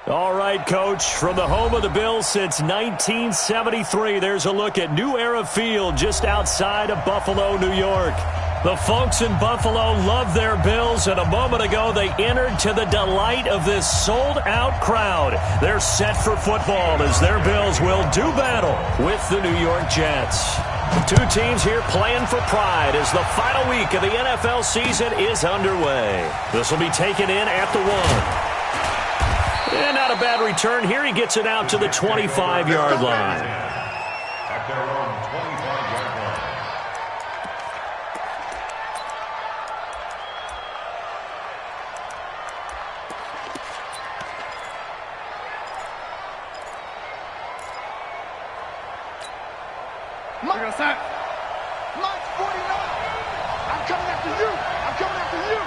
All right, Coach, from the home of the Bills since 1973, there's a look at New Era Field just outside of Buffalo, New York. The folks in Buffalo love their Bills, and a moment ago they entered to the delight of this sold-out crowd. They're set for football as their Bills will do battle with the New York Jets. Two teams here playing for pride as the final week of the NFL season is underway. This will be taken in at the 1. And not a bad return here. He gets it out to the 25-yard line. At their own 25-yard line. Mike, Mike 49. I'm coming after you. I'm coming after you.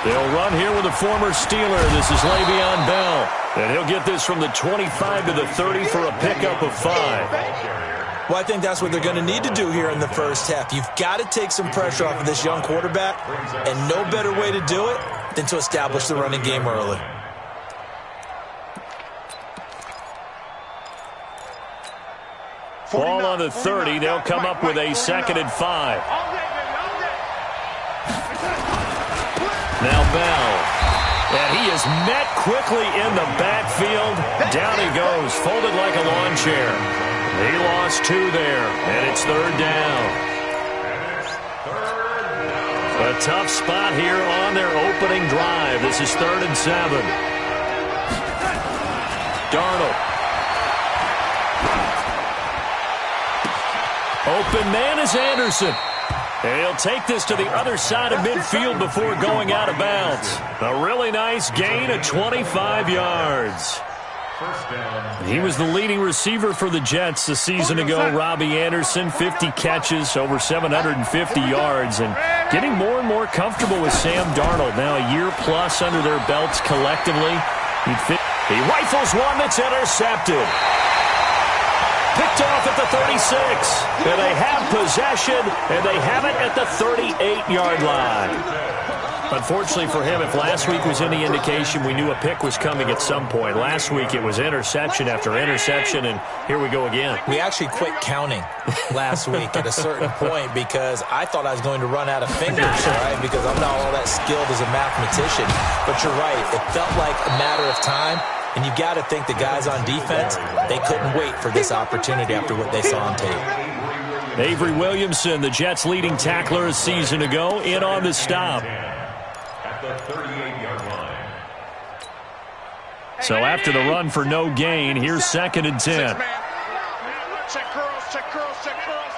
They'll run here with a former Steeler. This is Le'Veon Bell. And he'll get this from the 25 to the 30 for a pickup of 5. Well, I think that's what they're going to need to do here in the first half. You've got to take some pressure off of this young quarterback, and no better way to do it than to establish the running game early. Ball on the 30. They'll come up with a 2nd and 5. Now Bell. And he is met quickly in the backfield. Down he goes, folded like a lawn chair. He lost 2 there, and it's 3rd down. A tough spot here on their opening drive. This is 3rd and 7. Darnold. Open man is Anderson. And he'll take this to the other side of midfield before going out of bounds. A really nice gain of 25 yards. He was the leading receiver for the Jets a season ago. Robbie Anderson, 50 catches, over 750 yards, and getting more and more comfortable with Sam Darnold. Now a year plus under their belts collectively. He rifles one that's intercepted. Picked off at the 36. And they have possession, and they have it at the 38-yard line. Unfortunately for him, if last week was any indication, we knew a pick was coming at some point. Last week it was interception after interception, and here we go again. We actually quit counting last week at a certain point because I thought I was going to run out of fingers, right? Because I'm not all that skilled as a mathematician. But you're right. It felt like a matter of time. And you got to think the guys on defense, they couldn't wait for this opportunity after what they saw on tape. Avery Williamson, the Jets' leading tackler a season ago, in on the stop. At the 38-yard line. So after the run for no gain, here's 2nd and 10. Check curls, check curls, check curls.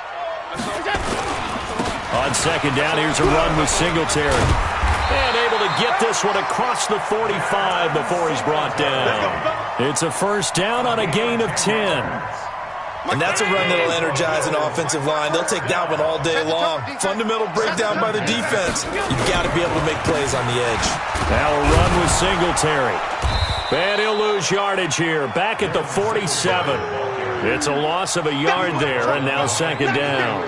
On 2nd down, here's a run with Singletary. And able to get this one across the 45 before he's brought down. It's a 1st down on a gain of 10. And that's a run that'll energize an offensive line. They'll take that one all day long. Fundamental breakdown by the defense. You've got to be able to make plays on the edge. Now a run with Singletary. And he'll lose yardage here. Back at the 47. It's a loss of a yard there, and now 2nd down.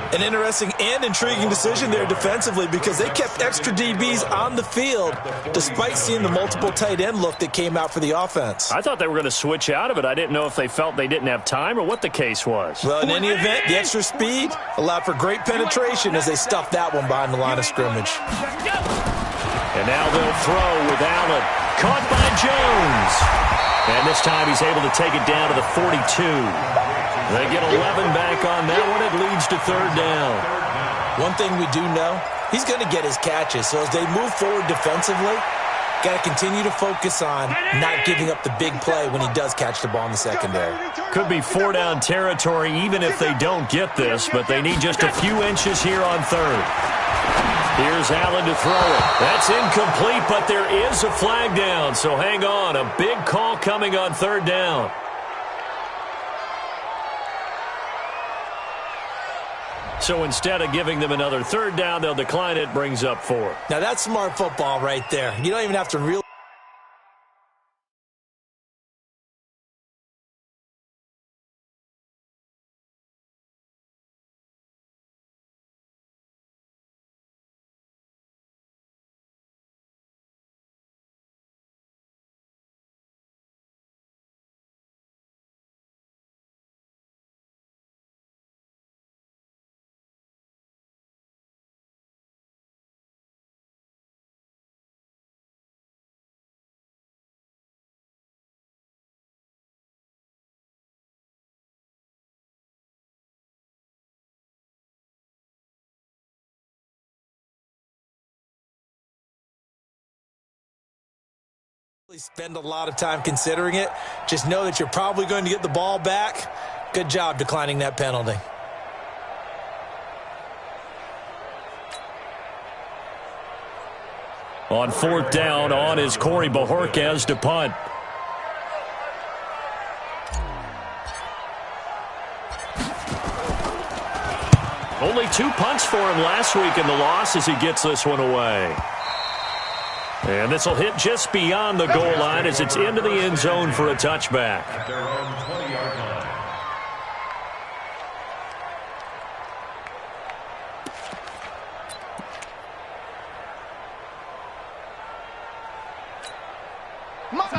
An interesting and intriguing decision there defensively because they kept extra DBs on the field despite seeing the multiple tight end look that came out for the offense. I thought they were going to switch out of it. I didn't know if they felt they didn't have time or what the case was. Well, in any event, the extra speed allowed for great penetration as they stuffed that one behind the line of scrimmage. And now they'll throw with Allen. Caught by Jones. And this time he's able to take it down to the 42. They get 11 back on that one. It leads to 3rd down. One thing we do know, he's going to get his catches. So as they move forward defensively, got to continue to focus on not giving up the big play when he does catch the ball in the secondary. Could be 4-down territory even if they don't get this, but they need just a few inches here on 3rd. Here's Allen to throw it. That's incomplete, but there is a flag down. So hang on. A big call coming on 3rd down. So instead of giving them another 3rd down, they'll decline it, brings up 4. Now that's smart football right there. You don't even have to really Spend a lot of time considering it. Just know that you're probably going to get the ball back. Good job declining that penalty. On 4th down, on is Corey Bajorquez to punt. Only 2 punts for him last week in the loss as he gets this one away. And this will hit just beyond the goal line as it's into the end zone for a touchback. At their own 20-yard line.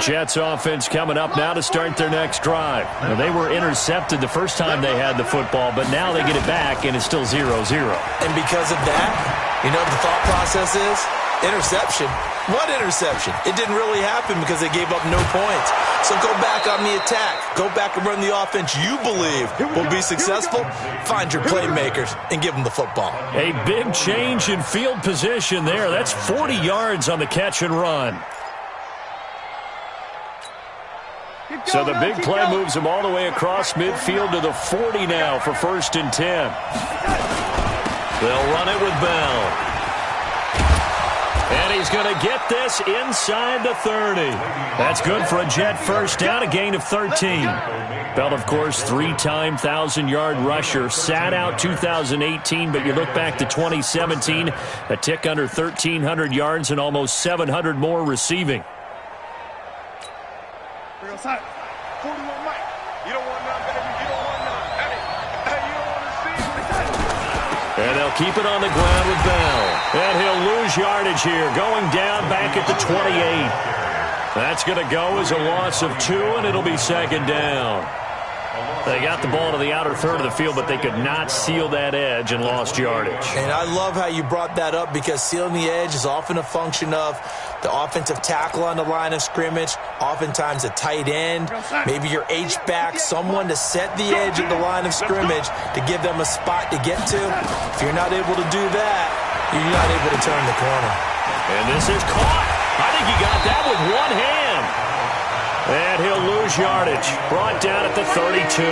Jets offense coming up now to start their next drive. Now, they were intercepted the first time they had the football, but now they get it back, and it's still 0-0. And because of that, you know what the thought process is? Interception. What interception? It didn't really happen because they gave up no points. So go back on the attack. Go back and run the offense you believe will be successful. Find your playmakers and give them the football. A big change in field position there. That's 40 yards on the catch and run. So the big play moves him all the way across midfield to the 40 now for 1st and 10. They'll run it with Bell. And he's going to get this inside the 30. That's good for a Jet first down, a gain of 13. Bell, of course, 3-time 1,000-yard rusher. Sat out 2018, but you look back to 2017, a tick under 1,300 yards and almost 700 more receiving. Real side. 41 Mike. You don't want none, baby. You don't want none. Hey, you don't want to see. And they'll keep it on the ground with Bell. And he'll lose yardage here, going down back at the 28. That's going to go as a loss of 2, and it'll be 2nd down. They got the ball to the outer third of the field, but they could not seal that edge and lost yardage. And I love how you brought that up because sealing the edge is often a function of the offensive tackle on the line of scrimmage, oftentimes a tight end, maybe your H-back, someone to set the edge at the line of scrimmage to give them a spot to get to. If you're not able to do that, you're not able to turn the corner. And this is caught. I think he got that with one hand. And he'll lose yardage. Brought down at the 32.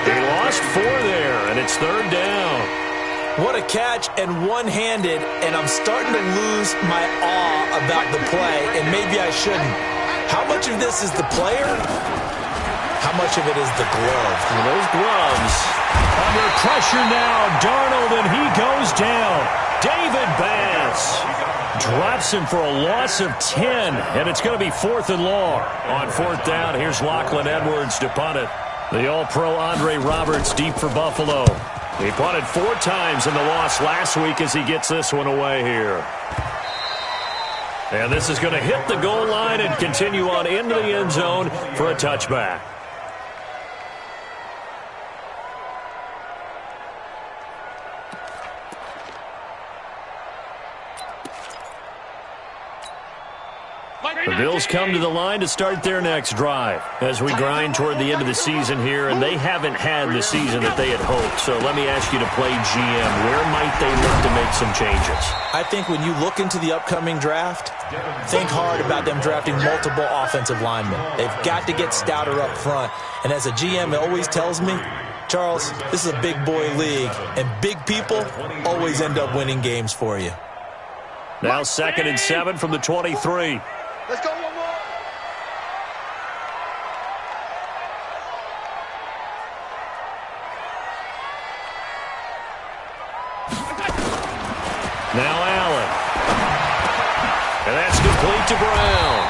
He lost 4 there, and it's 3rd down. What a catch and one-handed, and I'm starting to lose my awe about the play, and maybe I shouldn't. How much of this is the player? How much of it is the glove? And those gloves under pressure now. Darnold, and he goes down. David Bass drops him for a loss of 10, and it's going to be 4th and long. On 4th down, here's Lachlan Edwards to punt it. The All-Pro Andre Roberts deep for Buffalo. He punted 4 times in the loss last week as he gets this one away here. And this is going to hit the goal line and continue on into the end zone for a touchback. The Bills come to the line to start their next drive as we grind toward the end of the season here, and they haven't had the season that they had hoped. So let me ask you to play GM. Where might they look to make some changes? I think when you look into the upcoming draft, think hard about them drafting multiple offensive linemen. They've got to get stouter up front. And as a GM, it always tells me, Charles, this is a big boy league, and big people always end up winning games for you. Now 2nd and 7 from the 23. Let's go one more. Now Allen. And that's complete to Brown.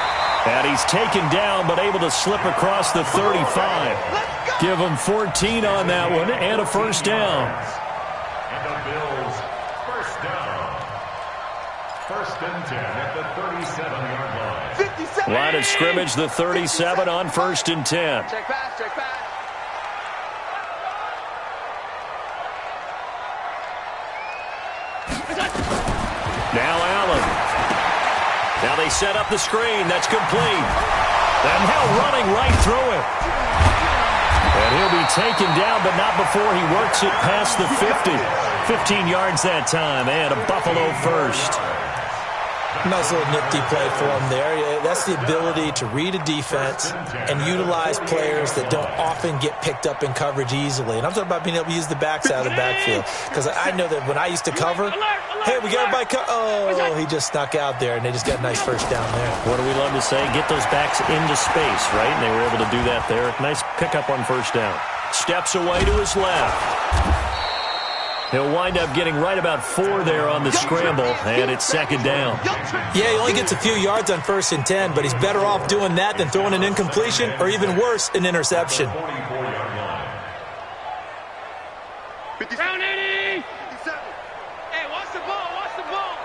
And he's taken down but able to slip across the 35. Give him 14 on that one and a 1st down. And the Bills, 1st down. 1st and 10 at the 37-yard line. Line of scrimmage, the 37 on 1st and 10. Check pass, check pass. Now Allen. Now they set up the screen. That's complete. And now running right through it. And he'll be taken down, but not before he works it past the 50. 15 yards that time, and a Buffalo 1st. Nice little nifty play for him there. That's the ability to read a defense and utilize players that don't often get picked up in coverage easily. And I'm talking about being able to use the backside of the backfield. Because I know that when I used to cover, hey, we got everybody oh, he just snuck out there, and they just got a nice first down there. What do we love to say? Get those backs into space, right? And they were able to do that there. Nice pickup on first down. Steps away to his left. He'll wind up getting right about 4 there on the scramble, and it's second down. Yeah, he only gets a few yards on 1st and 10, but he's better off doing that than throwing an incompletion or even worse, an interception. Round 80! 57. Hey, watch the ball, watch the ball.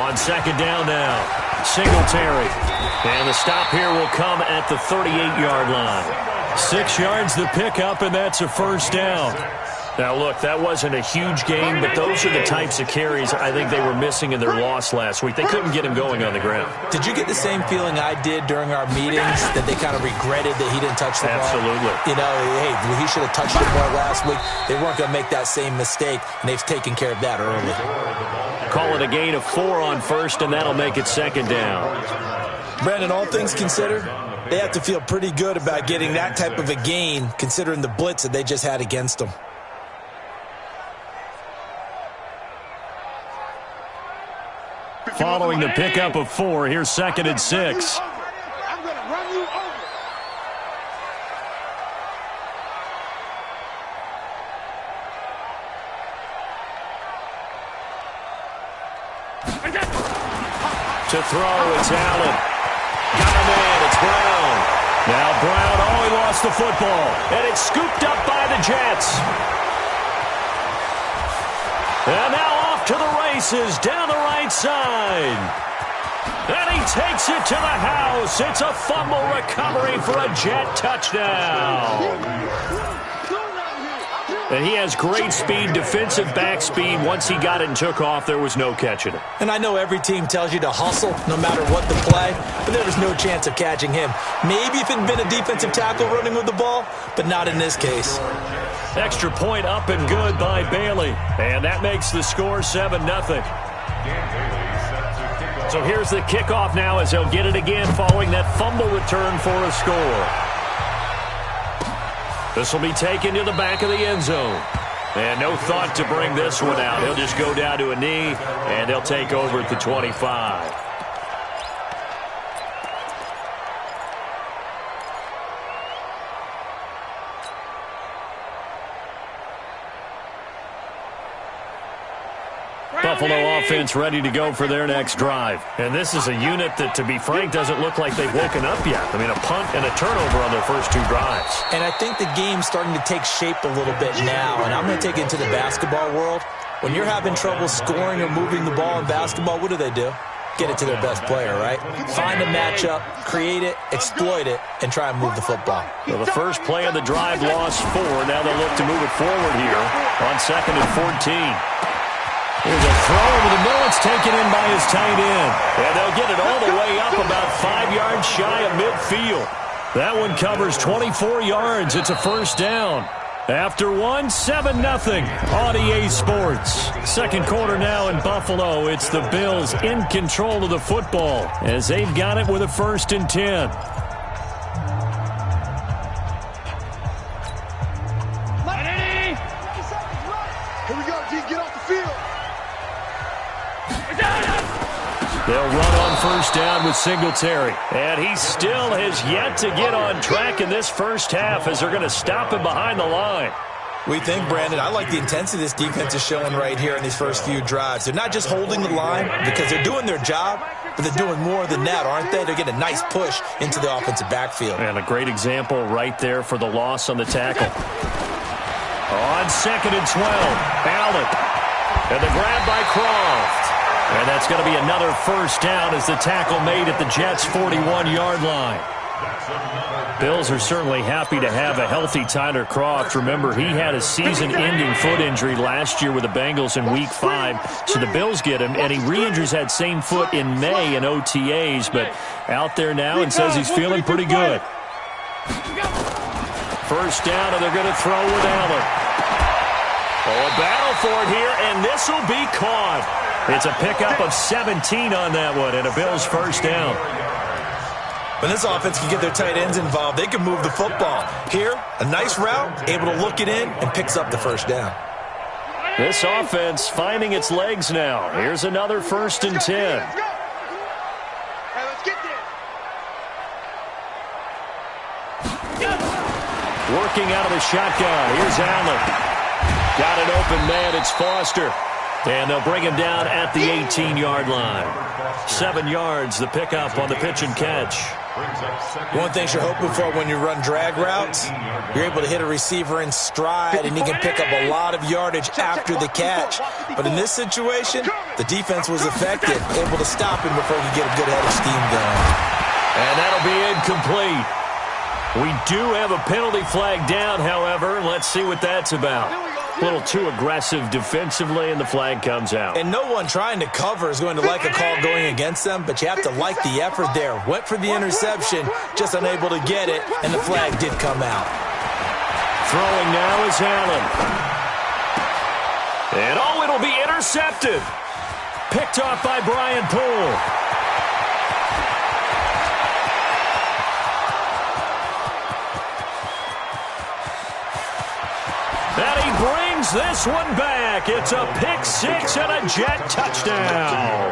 On second down now, Singletary. And the stop here will come at the 38-yard line. 6 yards the pickup, and that's a first down. Now, look, that wasn't a huge gain, but those are the types of carries I think they were missing in their loss last week. They couldn't get him going on the ground. Did you get the same feeling I did during our meetings, that they kind of regretted that he didn't touch the ball? Absolutely. You know, hey, he should have touched it more last week. They weren't going to make that same mistake, and they've taken care of that early. Call it a gain of 4 on first, and that'll make it second down. Brandon, all things considered, they have to feel pretty good about getting that type of a gain, considering the blitz that they just had against them. Following the pickup of 4, here's second and 6. I'm going to run you over. To throw, it's Allen. Got a man, it's Brown. Now Brown, he lost the football. And it's scooped up by the Jets. And now off to the races down the right side. And he takes it to the house. It's a fumble recovery for a Jet touchdown. And he has great speed, defensive back speed. Once he got it and took off, there was no catching it. And I know every team tells you to hustle no matter what the play, but there was no chance of catching him. Maybe if it had been a defensive tackle running with the ball, but not in this case. Extra point up and good by Bailey. And that makes the score 7-0. So here's the kickoff now as they'll get it again following that fumble return for a score. This will be taken to the back of the end zone. And no thought to bring this one out. He'll just go down to a knee, and they'll take over at the 25. Buffalo offense ready to go for their next drive. And this is a unit that, to be frank, doesn't look like they've woken up yet. I mean, a punt and a turnover on their first 2 drives. And I think the game's starting to take shape a little bit now. And I'm going to take it into the basketball world. When you're having trouble scoring or moving the ball in basketball, what do? Get it to their best player, right? Find a matchup, create it, exploit it, and try and move the football. Well, the first play of the drive lost 4. Now they'll look to move it forward here on 2nd and 14. Here's a throw over the middle. It's taken in by his tight end. And they'll get it all the way up about 5 yards shy of midfield. That one covers 24 yards. It's a first down. After 1, 7-0 on EA Sports. Second quarter now in Buffalo. It's the Bills in control of the football as they've got it with a 1st and 10. Here we go, G. Get off the field. They'll run on first down with Singletary. And he still has yet to get on track in this first half as they're going to stop him behind the line. We think, Brandon, I like the intensity this defense is showing right here in these first few drives. They're not just holding the line because they're doing their job, but they're doing more than that, aren't they? They're getting a nice push into the offensive backfield. And a great example right there for the loss on the tackle. On 2nd and 12, Allen. And the grab by Croft. And that's going to be another first down as the tackle made at the Jets' 41-yard line. Bills are certainly happy to have a healthy Tyler Croft. Remember, he had a season-ending foot injury last year with the Bengals in Week 5. So the Bills get him, and he re-injures that same foot in May in OTAs. But out there now and says he's feeling pretty good. First down, and they're going to throw with Allen. Oh, a battle for it here, and this will be caught. It's a pickup of 17 on that one, and a Bills first down. When this offense can get their tight ends involved, they can move the football. Here, a nice route, able to look it in, and picks up the first down. This offense finding its legs now. Here's another 1st and 10. Working out of the shotgun. Here's Allen. Got an open man. It's Foster. And they'll bring him down at the 18-yard line. 7 yards, the pickup on the pitch and catch. One thing you're hoping for when you run drag routes, you're able to hit a receiver in stride, and he can pick up a lot of yardage after the catch. But in this situation, the defense was effective, able to stop him before he could get a good head of steam going. And that'll be incomplete. We do have a penalty flag down, however. Let's see what that's about. A little too aggressive defensively, and the flag comes out. And no one trying to cover is going to like a call going against them, but you have to like the effort there. Went for the interception, just unable to get it, and the flag did come out. Throwing now is Allen. And oh, it'll be intercepted. Picked off by Brian Poole. And he brings this one back. It's a pick six and a Jet touchdown.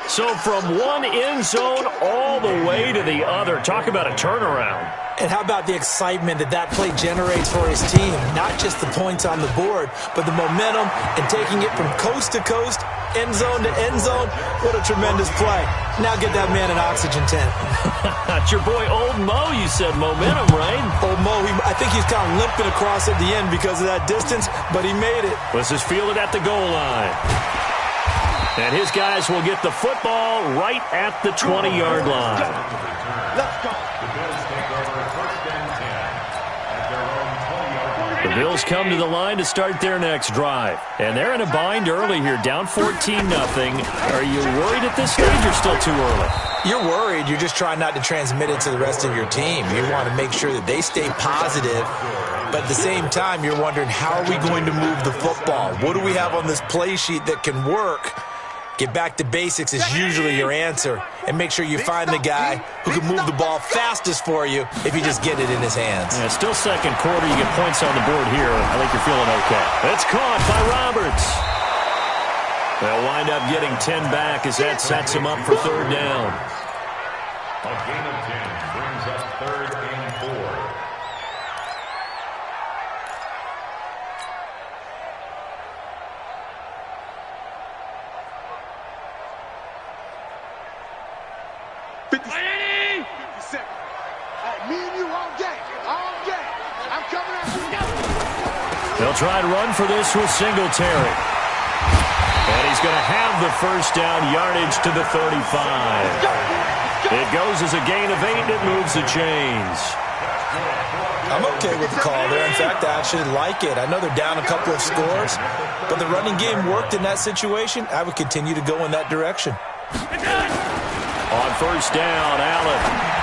So from one end zone all the way to the other. Talk about a turnaround. And how about the excitement that play generates for his team? Not just the points on the board, but the momentum and taking it from coast to coast, end zone to end zone. What a tremendous play. Now get that man an oxygen tent. It's your boy Old Mo, you said. Momentum, right? Old Mo, I think he's kind of limping across at the end because of that distance, but he made it. Let's just feel it at the goal line. And his guys will get the football right at the 20-yard line. Let's go. The Bills come to the line to start their next drive. And they're in a bind early here, down 14-0. Are you worried at this stage or still too early? You're worried. You're just trying not to transmit it to the rest of your team. You want to make sure that they stay positive. But at the same time, you're wondering, how are we going to move the football? What do we have on this play sheet that can work? Get back to basics is usually your answer. And make sure you find the guy who can move the ball fastest for you if you just get it in his hands. Yeah, still second quarter. You get points on the board here. I think you're feeling okay. It's caught by Roberts. They'll wind up getting 10 back as that sets him up for third down. A gain of 10 brings up 3rd and 4. Me and you all game. I'm coming at you. They'll try to run for this with Singletary. And he's going to have the first down, yardage to the 35. It goes as a gain of 8, and it moves the chains. I'm okay with the call there. In fact, I actually like it. I know they're down a couple of scores, but the running game worked in that situation. I would continue to go in that direction. On first down, Allen.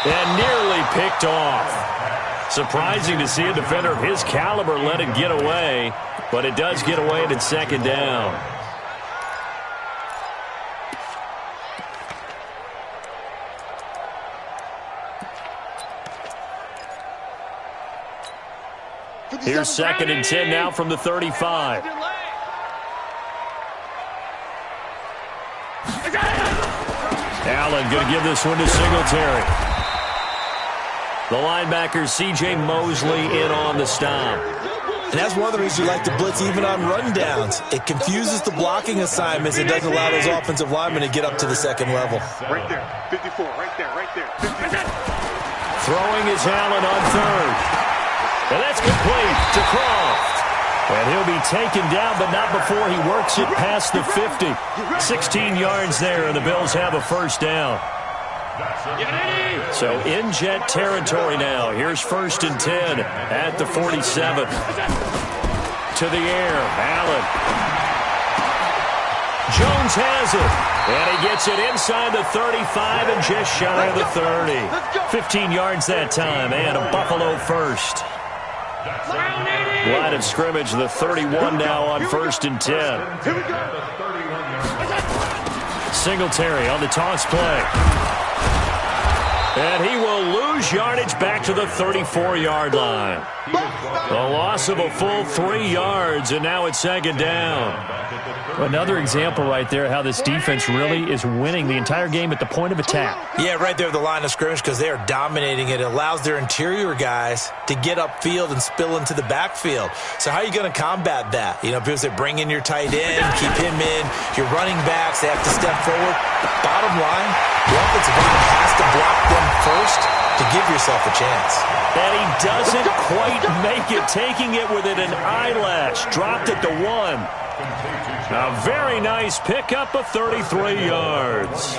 And nearly picked off. Surprising to see a defender of his caliber let it get away, but it does get away and it's second down. Here's 2nd and 10 now from the 35. Allen going to give this one to Singletary. The linebacker, C.J. Mosley, in on the stop. And that's one of the reasons you like to blitz even on rundowns. It confuses the blocking assignments. It doesn't allow those offensive linemen to get up to the second level. Right there, 54, right there. 54. Throwing is Allen on third. And that's complete to Croft. And he'll be taken down, but not before he works it past the 50. 16 yards there, and the Bills have a first down. So in Jet territory now. Here's 1st and 10 at the 47. To the air, Allen. Jones has it. And he gets it inside the 35 and just shy of the 30. 15 yards that time, and a Buffalo first. Line of scrimmage, the 31 now on 1st and 10. Singletary on the toss play. And he will lose yardage back to the 34-yard line. A loss of a full 3 yards, and now it's 2nd down. Another example right there how this defense really is winning the entire game at the point of attack. Yeah, right there at the line of scrimmage because they are dominating it. It allows their interior guys to get upfield and spill into the backfield. So how are you going to combat that? You know, people say bring in your tight end, keep him in. Your running backs, they have to step forward. Bottom line, the offensive line has to block them first to give yourself a chance. And he doesn't quite make it, taking it within an eyelash. Dropped it to 1. A very nice pickup of 33 yards.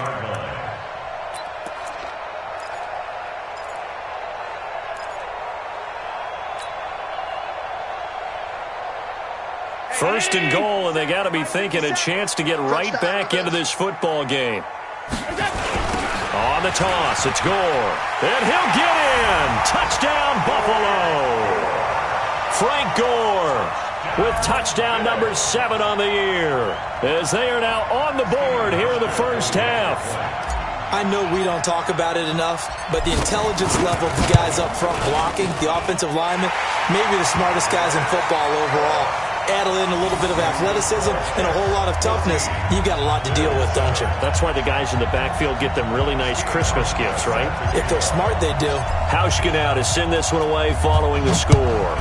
First and goal, and they got to be thinking a chance to get right back into this football game. On the toss, it's Gore. And he'll get in. Touchdown, Buffalo. Frank Gore with touchdown number 7 on the year, as they are now on the board here in the first half. I know we don't talk about it enough, but the intelligence level of the guys up front blocking, the offensive linemen, maybe the smartest guys in football overall. Add in a little bit of athleticism and a whole lot of toughness, you've got a lot to deal with, don't you? That's why the guys in the backfield get them really nice Christmas gifts, right? If they're smart, they do. Hauschka now to send this one away following the score.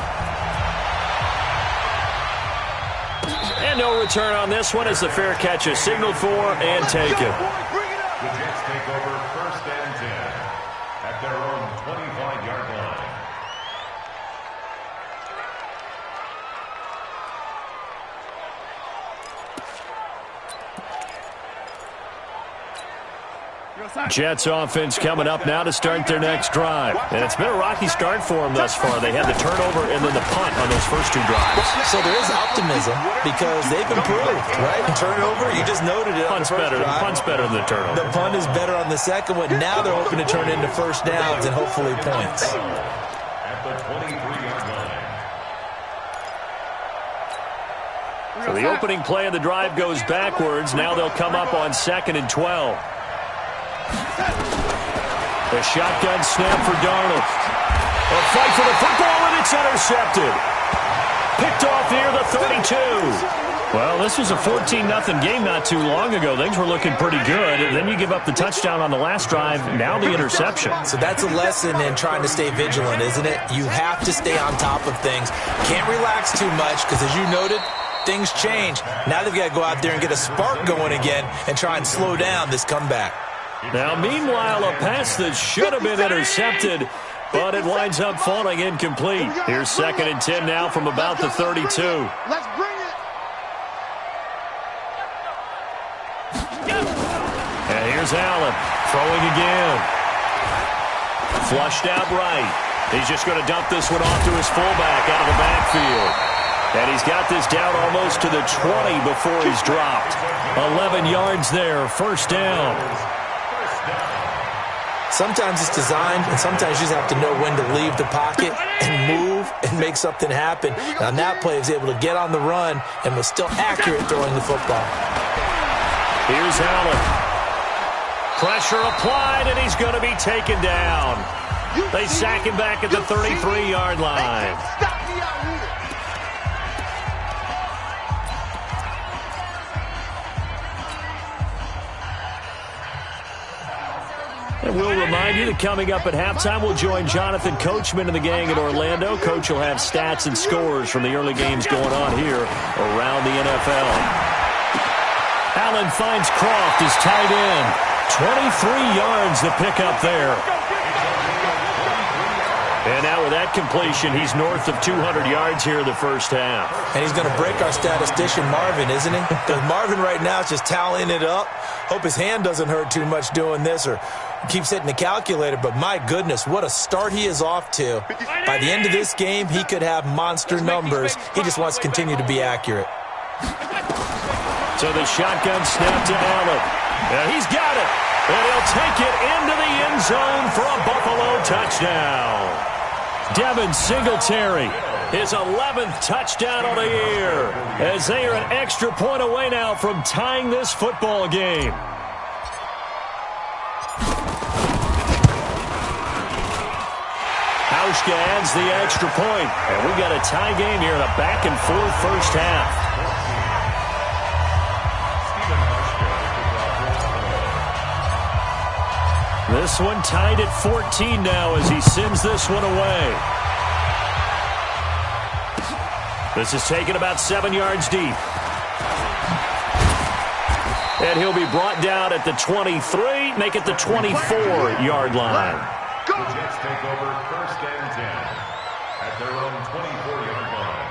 And no return on this one as the fair catch is signaled for and taken. The Jets take over 1st and 10 at their own 25-yard line. Jets offense coming up now to start their next drive. And it's been a rocky start for them thus far. They had the turnover and then the punt on those first 2 drives. So there is optimism because they've improved, right? Turnover, you just noted it. Punt's better than the turnover. The punt is better on the second one. Now they're hoping to turn into first downs and hopefully points. At the 23-yard line. So the opening play of the drive goes backwards. Now they'll come up on 2nd and 12. The shotgun snap for Darnold. A fight for the football, and it's intercepted. Picked off near the 32. Well, this was a 14-0 game not too long ago. Things were looking pretty good. And then you give up the touchdown on the last drive. Now the interception. So that's a lesson in trying to stay vigilant, isn't it? You have to stay on top of things. Can't relax too much because, as you noted, things change. Now they've got to go out there and get a spark going again and try and slow down this comeback. Now, meanwhile, a pass that should have been intercepted, but it winds up falling incomplete. Here's 2nd and 10 now from about the 32. Let's bring it. And here's Allen throwing again. Flushed out right. He's just going to dump this one off to his fullback out of the backfield. And he's got this down almost to the 20 before he's dropped. 11 yards there, first down. Sometimes it's designed, and sometimes you just have to know when to leave the pocket and move and make something happen. Now, on that play, he was able to get on the run and was still accurate throwing the football. Here's Allen. Pressure applied, and he's going to be taken down. They sack him back at the 33-yard line. And we'll remind you that coming up at halftime, we'll join Jonathan Coachman and the gang in Orlando. Coach will have stats and scores from the early games going on here around the NFL. Allen finds Croft, his tight end. 23 yards to pick up there. And now with that completion, he's north of 200 yards here in the first half. And he's going to break our statistician, Marvin, isn't he? Because Marvin right now is just tallying it up. Hope his hand doesn't hurt too much doing this or keeps hitting the calculator. But my goodness, what a start he is off to. By the end of this game, he could have monster numbers. He just wants to continue to be accurate. So the shotgun snap to Allen. And he's got it. And he'll take it into the end zone for a Buffalo touchdown. Devin Singletary, his 11th touchdown on the year, as they are an extra point away now from tying this football game. Hauschka adds the extra point, and we got a tie game here in a back-and-forth first half. This one tied at 14 now as he sends this one away. This is taken about 7 yards deep. And he'll be brought down at the 23, make it the 24-yard line. The Jets take over 1st and 10 at their own 24-yard line.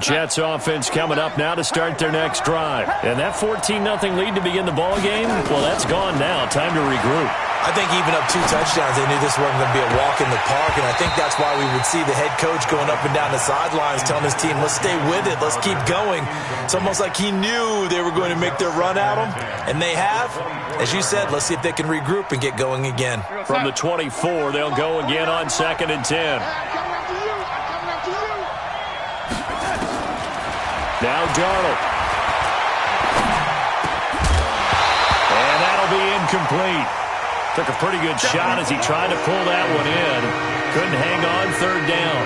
Jets offense coming up now to start their next drive. And that 14-0 lead to begin the ball game, well, that's gone now. Time to regroup. I think even up 2 touchdowns, they knew this wasn't going to be a walk in the park, and I think that's why we would see the head coach going up and down the sidelines telling his team, let's stay with it, let's keep going. It's almost like he knew they were going to make their run at him, and they have. As you said, let's see if they can regroup and get going again. From the 24, they'll go again on 2nd and 10. Now Darnold. And that'll be incomplete. Took a pretty good shot as he tried to pull that one in. Couldn't hang on 3rd down.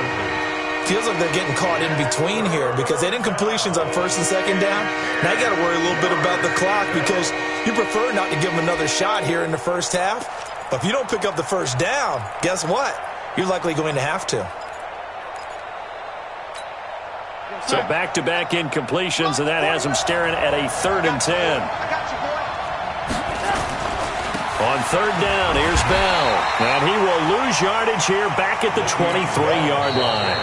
Feels like they're getting caught in between here because they didn't completions on 1st and 2nd down. Now you got to worry a little bit about the clock because you prefer not to give them another shot here in the first half. But if you don't pick up the 1st down, guess what? You're likely going to have to. So back-to-back incompletions, and that has them staring at a 3rd and 10. On 3rd down, here's Bell. And he will lose yardage here back at the 23-yard line.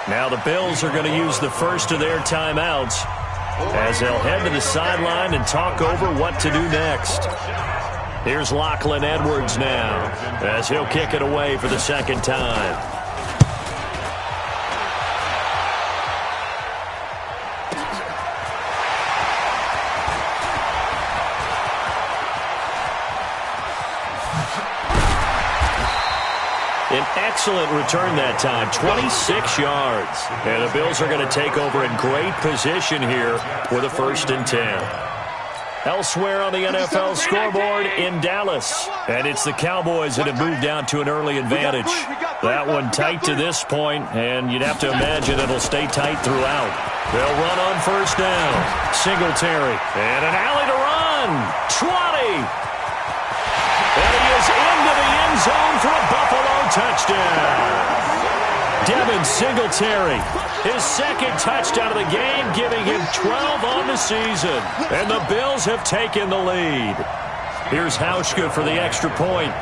Now the Bills are going to use the first of their timeouts as they'll head to the sideline and talk over what to do next. Here's Lachlan Edwards now as he'll kick it away for the 2nd time. An excellent return that time, 26 yards. And the Bills are going to take over in great position here with a 1st and 10. Elsewhere on the NFL scoreboard in Dallas. And it's the Cowboys that have moved down to an early advantage. That one tight to this point, and you'd have to imagine it'll stay tight throughout. They'll run on 1st down. Singletary. And an alley to run. 20. And he is into the end zone for a Buffalo touchdown. Devin Singletary, his 2nd touchdown of the game, giving him 12 on the season. And the Bills have taken the lead. Here's Hauschka for the extra point.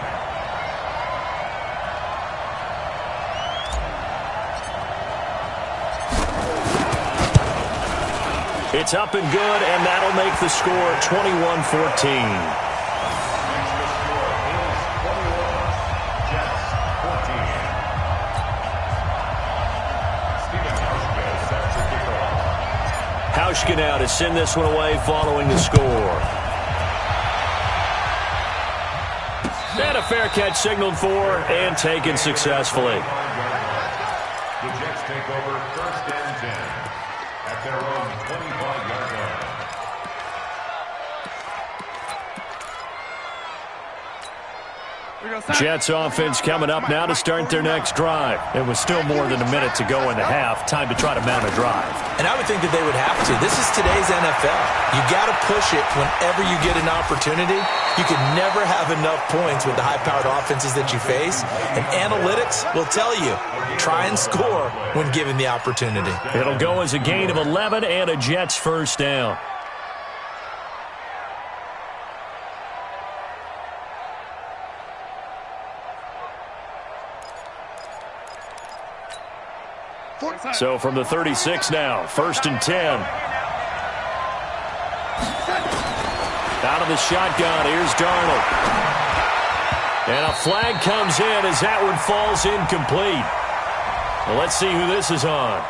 It's up and good, and that'll make the score 21-14. Hauschka now to send this one away following the score. And a fair catch signaled for and taken successfully. The Jets take over 1st and 10 at their own 25-yard line. Jets offense coming up now to start their next drive. It was still more than a minute to go in the half. Time to try to mount a drive. And I would think that they would have to. This is today's NFL. You got to push it whenever you get an opportunity. You can never have enough points with the high-powered offenses that you face. And analytics will tell you, try and score when given the opportunity. It'll go as a gain of 11 and a Jets 1st down. So from the 36 now, 1st and 10. Out of the shotgun, here's Darnold. And a flag comes in as that one falls incomplete. Well, let's see who this is on.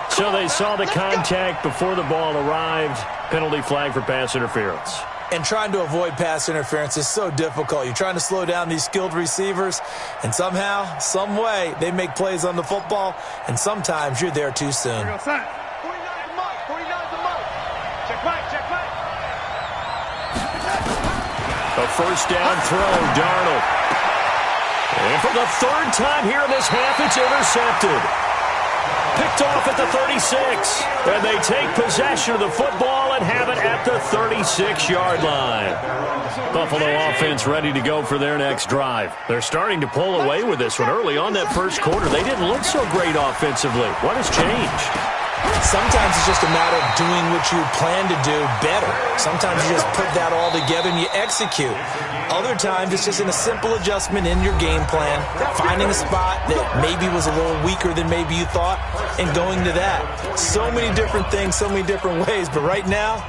So they saw the contact before the ball arrived. Penalty flag for pass interference. And trying to avoid pass interference is so difficult. You're trying to slow down these skilled receivers, and somehow, some way, they make plays on the football, and sometimes you're there too soon. A first down throw, Darnold. And for the third time here in this half, it's intercepted. Picked off at the 36. And they take possession of the football and have it at the 36-yard line. Buffalo offense ready to go for their next drive. They're starting to pull away with this one. Early on that first quarter, they didn't look so great offensively. What has changed? Sometimes it's just a matter of doing what you plan to do better. Sometimes you just put that all together and you execute. Other times it's just in a simple adjustment in your game plan, finding a spot that maybe was a little weaker than maybe you thought, and going to that. So many different things, so many different ways, but right now,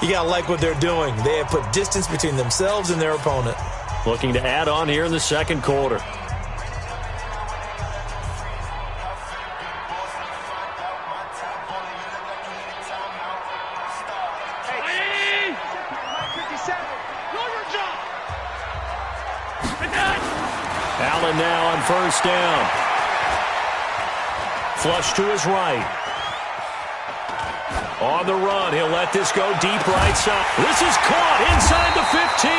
you got to like what they're doing. They have put distance between themselves and their opponent. Looking to add on here in the second quarter. Allen now on first down. Flush to his right. On the run, he'll let this go deep right side. This is caught inside the 15.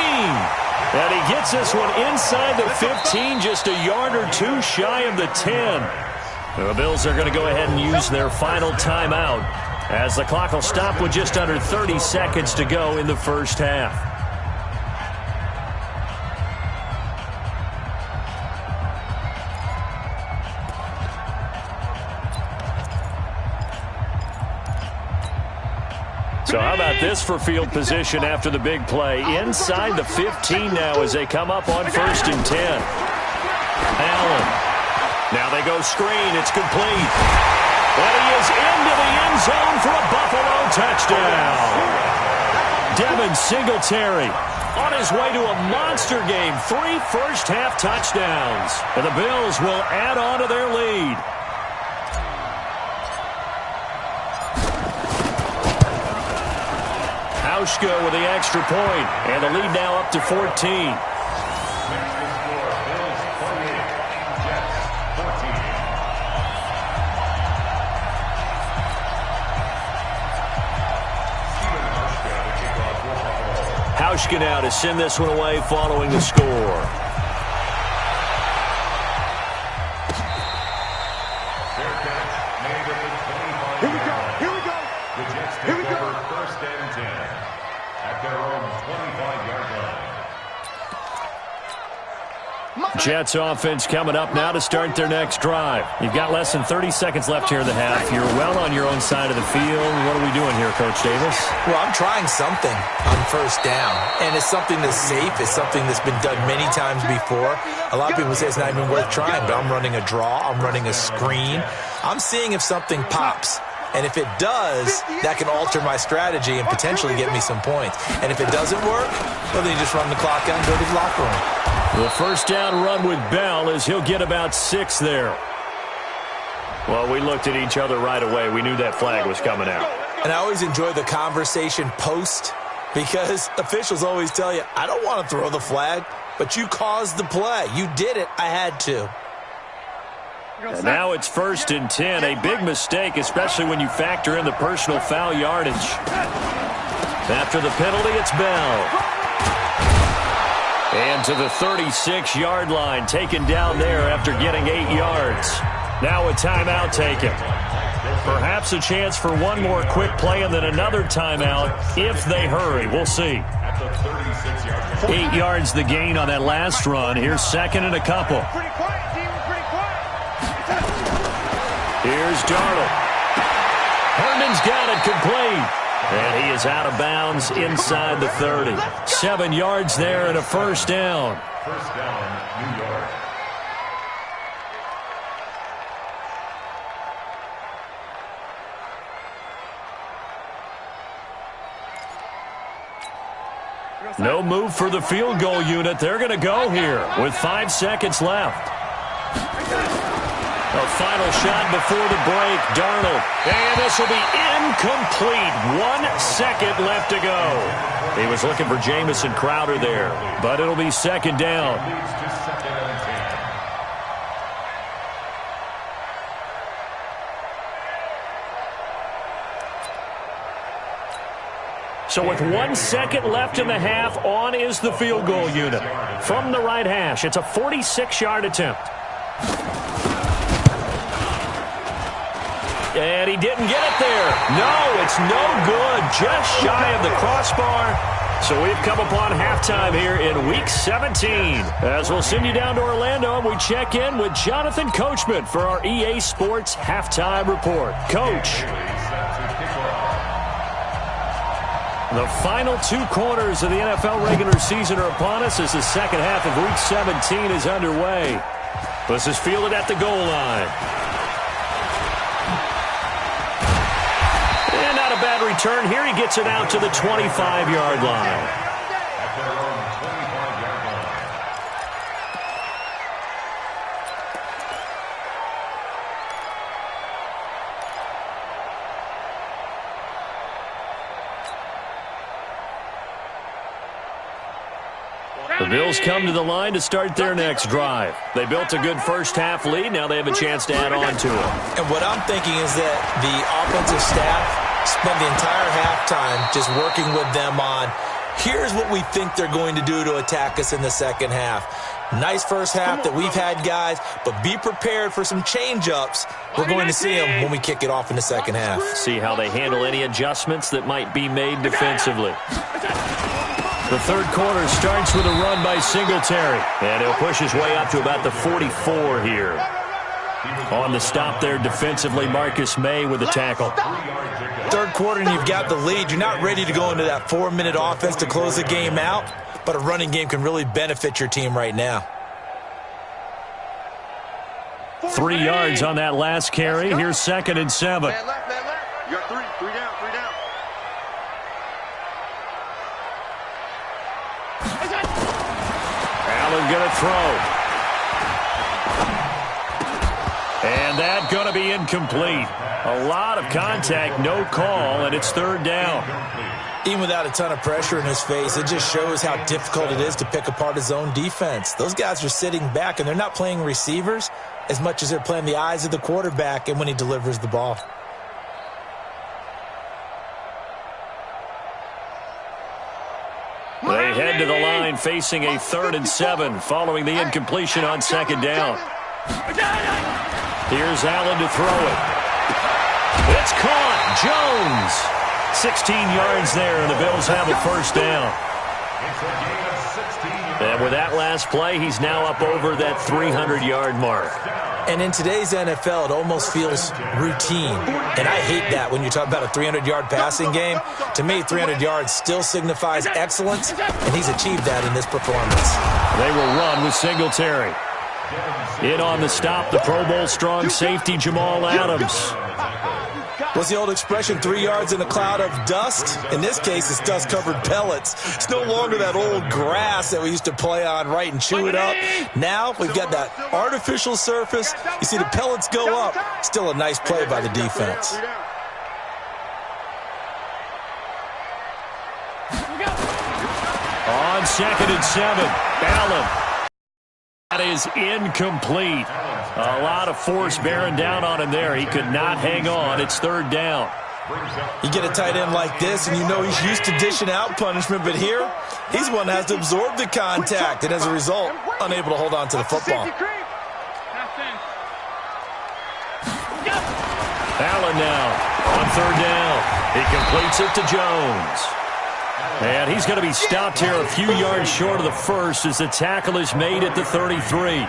And he gets this one inside the 15, just a yard or two shy of the 10. The Bills are going to go ahead and use their final timeout as the clock will stop with just under 30 seconds to go in the first half. So how about this for field position after the big play? Inside the 15 now as they come up on 1st and 10. Allen. Now they go screen. It's complete. And he is into the end zone for a Buffalo touchdown. Devin Singletary on his way to a monster game. 3 first-half touchdowns. And the Bills will add on to their lead. Hauschka with the extra point, and the lead now up to 14. Hauschka now to send this one away following the score. Here we go. Here we go. Here we go. 1st and 10 at their own 25-yard line. Jets offense coming up now to start their next drive. You've got less than 30 seconds left here in the half. You're well on your own side of the field. What are we doing here, Coach Davis? Well, I'm trying something on first down, and it's something that's safe. It's something that's been done many times before. A lot of people say it's not even worth trying, but I'm running a draw. I'm running a screen. I'm seeing if something pops. And if it does, that can alter my strategy and potentially get me some points. And if it doesn't work, well, then you just run the clock out and go to the locker room. The first down run with Bell is he'll get about 6 there. Well, we looked at each other right away. We knew that flag was coming out. And I always enjoy the conversation post because officials always tell you, I don't want to throw the flag, but you caused the play. You did it. I had to. And now it's 1st and 10. A big mistake, especially when you factor in the personal foul yardage. After the penalty, it's Bell. And to the 36-yard line, taken down there after getting 8 yards. Now a timeout taken. Perhaps a chance for one more quick play and then another timeout if they hurry. We'll see. 8 yards the gain on that last run. Here's 2nd and a couple. Here's Darnold. Herndon's got it complete. And he is out of bounds inside the 30. 7 yards there and a first down. First down, New York. No move for the field goal unit. They're going to go here with 5 seconds left. A final shot before the break. Darnold. And this will be incomplete. 1 second left to go. He was looking for Jamison Crowder there, but it'll be second down. So with 1 second left in the half, on is the field goal unit. From the right hash, it's a 46-yard attempt. And he didn't get it there. No, it's no good. Just shy of the crossbar. So we've come upon halftime here in Week 17. As we'll send you down to Orlando, and we check in with Jonathan Coachman for our EA Sports Halftime Report. Coach. The final 2 quarters of the NFL regular season are upon us as the second half of Week 17 is underway. This is fielded at the goal line. And not a bad return here. He gets it out to the 25-yard line. The Bills come to the line to start their next drive. They built a good first-half lead. Now they have a chance to add on to it. And what I'm thinking is that the offensive staff spent the entire halftime just working with them on, here's what we think they're going to do to attack us in the second half. Nice first half that we've had, guys, but be prepared for some change-ups. We're going to see them when we kick it off in the second half. See how they handle any adjustments that might be made defensively. The third quarter starts with a run by Singletary. And he'll push his way up to about the 44 here. On the stop there defensively, Marcus May with the tackle. Third quarter and you've got the lead. You're not ready to go into that 4-minute offense to close the game out, but a running game can really benefit your team right now. 3 yards on that last carry. Here's 2nd and 7. Man left. You got 3 down. Allen going to throw. And that going to be incomplete. A lot of contact, no call, and it's 3rd down. Even without a ton of pressure in his face, it just shows how difficult it is to pick apart his own defense. Those guys are sitting back, and they're not playing receivers as much as they're playing the eyes of the quarterback and when he delivers the ball. They head to the line facing a 3rd and 7 following the incompletion on 2nd down. Here's Allen to throw it. It's caught. Jones. 16 yards there, and the Bills have a 1st down. And with that last play, he's now up over that 300-yard mark. And in today's NFL, it almost feels routine. And I hate that when you talk about a 300-yard passing game. To me, 300 yards still signifies excellence, and he's achieved that in this performance. They will run with Singletary. In on the stop, the Pro Bowl strong safety, Jamal Adams. What's the old expression, 3 yards in a cloud of dust? In this case, it's dust-covered pellets. It's no longer that old grass that we used to play on, right, and chew it up. Now we've got that artificial surface. You see the pellets go up. Still a nice play by the defense. On 2nd and 7, Allen. That is incomplete. A lot of force bearing down on him there. He could not hang on. It's 3rd down. You get a tight end like this, and you know he's used to dishing out punishment, but here, he's the one that has to absorb the contact, and as a result, unable to hold on to the football. Allen now on 3rd down. He completes it to Jones. And he's going to be stopped here a few yards short of the 1st as the tackle is made at the 33.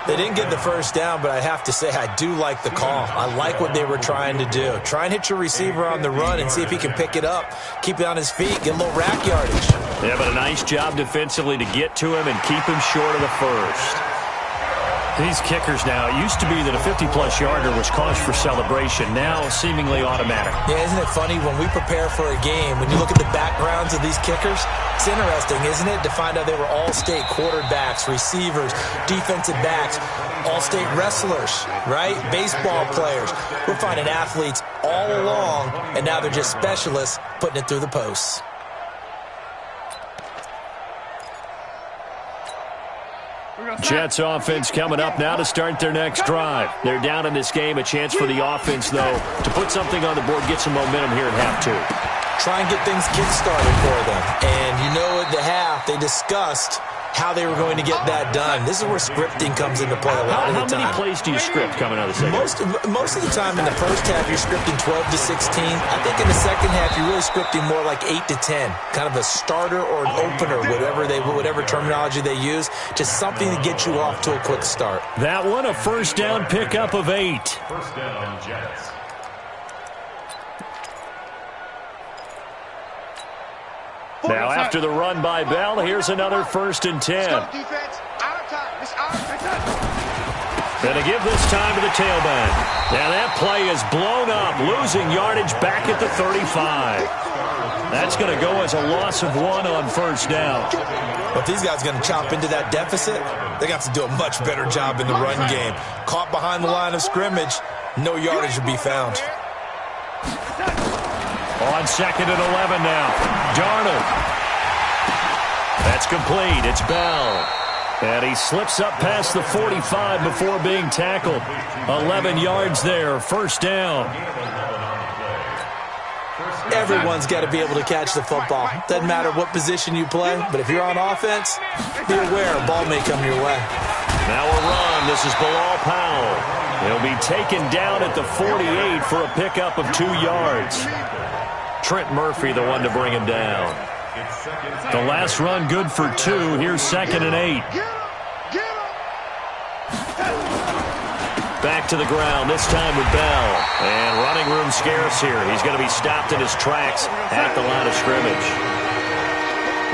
They didn't get the 1st down, but I have to say I do like the call. I like what they were trying to do. Try and hit your receiver on the run and see if he can pick it up, keep it on his feet, get a little rack yardage. Yeah, but a nice job defensively to get to him and keep him short of the 1st. These kickers now, it used to be that a 50-plus yarder was cause for celebration. Now, seemingly automatic. Yeah, isn't it funny when we prepare for a game, when you look at the backgrounds of these kickers, it's interesting, isn't it, to find out they were all-state quarterbacks, receivers, defensive backs, all-state wrestlers, right? Baseball players. We're finding athletes all along, and now they're just specialists putting it through the posts. Jets offense coming up now to start their next drive. They're down in this game. A chance for the offense, though, to put something on the board, get some momentum here at half two. Try and get things kick-started for them. And you know at the half, they discussed how they were going to get that done. This is where scripting comes into play a lot of the time. How many plays do you script coming out of the second? Most of the time in the first half, you're scripting 12 to 16. I think in the second half, you're really scripting more like 8 to 10. Kind of a starter or an opener, whatever terminology they use. Just something to get you off to a quick start. That one, a first down pickup of 8. First down, Jets. Now, after the run by Bell, here's another 1st and 10. Going to give this time to the tailback. Now, that play is blown up, losing yardage back at the 35. That's going to go as a loss of 1 on first down. But if these guys are going to chop into that deficit, they got to do a much better job in the run game. Caught behind the line of scrimmage, no yardage would be found. On 2nd and 11 now. Darnold. That's complete. It's Bell. And he slips up past the 45 before being tackled. 11 yards there. First down. Everyone's got to be able to catch the football. Doesn't matter what position you play, but if you're on offense, be aware a ball may come your way. Now a run. This is Bilal Powell. He'll be taken down at the 48 for a pickup of 2 yards. Trent Murphy, the one to bring him down. The last run good for 2. Here's 2nd and 8. Back to the ground, this time with Bell. And running room scarce here. He's going to be stopped in his tracks at the line of scrimmage.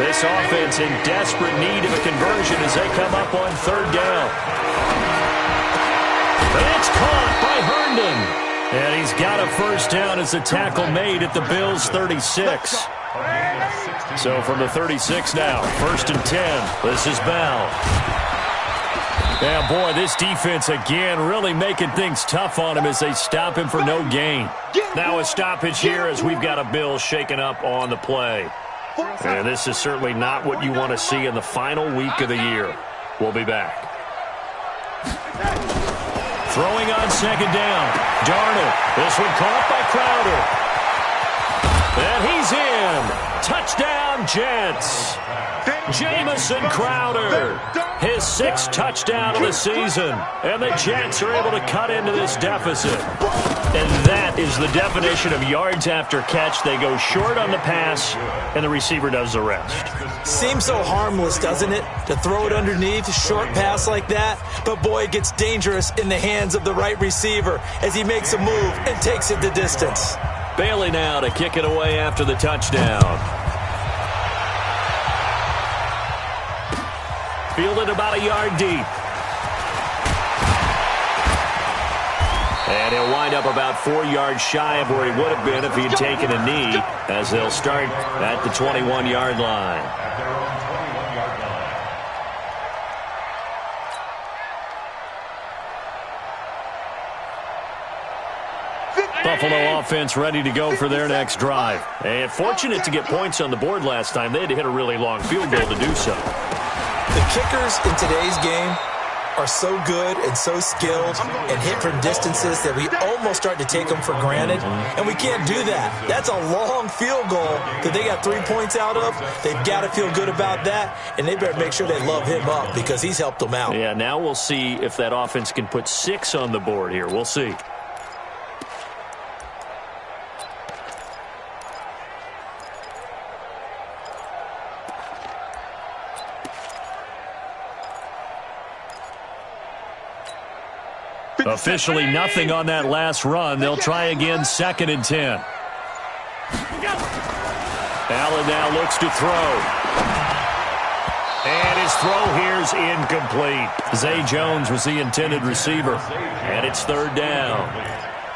This offense in desperate need of a conversion as they come up on 3rd down. And it's caught by Herndon. And he's got a first down as the tackle made at the Bills' 36. So from the 36 now, 1st and 10. This is Bell. Yeah, boy, this defense again really making things tough on him as they stop him for no gain. Now a stoppage here as we've got a Bills shaken up on the play. And this is certainly not what you want to see in the final week of the year. We'll be back. Throwing on 2nd down. Darnold. This one caught by Crowder. And he's in. Touchdown, Jets. Jamison Crowder. His 6th touchdown of the season. And the Jets are able to cut into this deficit. And that is the definition of yards after catch. They go short on the pass, and the receiver does the rest. Seems so harmless, doesn't it, to throw it underneath, a short pass like that? But, boy, it gets dangerous in the hands of the right receiver as he makes a move and takes it the distance. Bailey now to kick it away after the touchdown. Fielded about a yard deep. And he'll wind up about 4 yards shy of where he would have been if he had taken a knee, as they'll start at the 21-yard line. Buffalo offense ready to go for their next drive. And fortunate to get points on the board last time. They had to hit a really long field goal to do so. The kickers in today's game are so good and so skilled and hit from distances that we almost start to take them for granted. And we can't do that. That's a long field goal that they got 3 points out of. They've got to feel good about that, and they better make sure they love him up because he's helped them out. Yeah, now we'll see if that offense can put 6 on the board here. We'll see. Officially nothing on that last run. They'll try again, 2nd and 10. Allen now looks to throw. And his throw here's incomplete. Zay Jones was the intended receiver. And it's third down.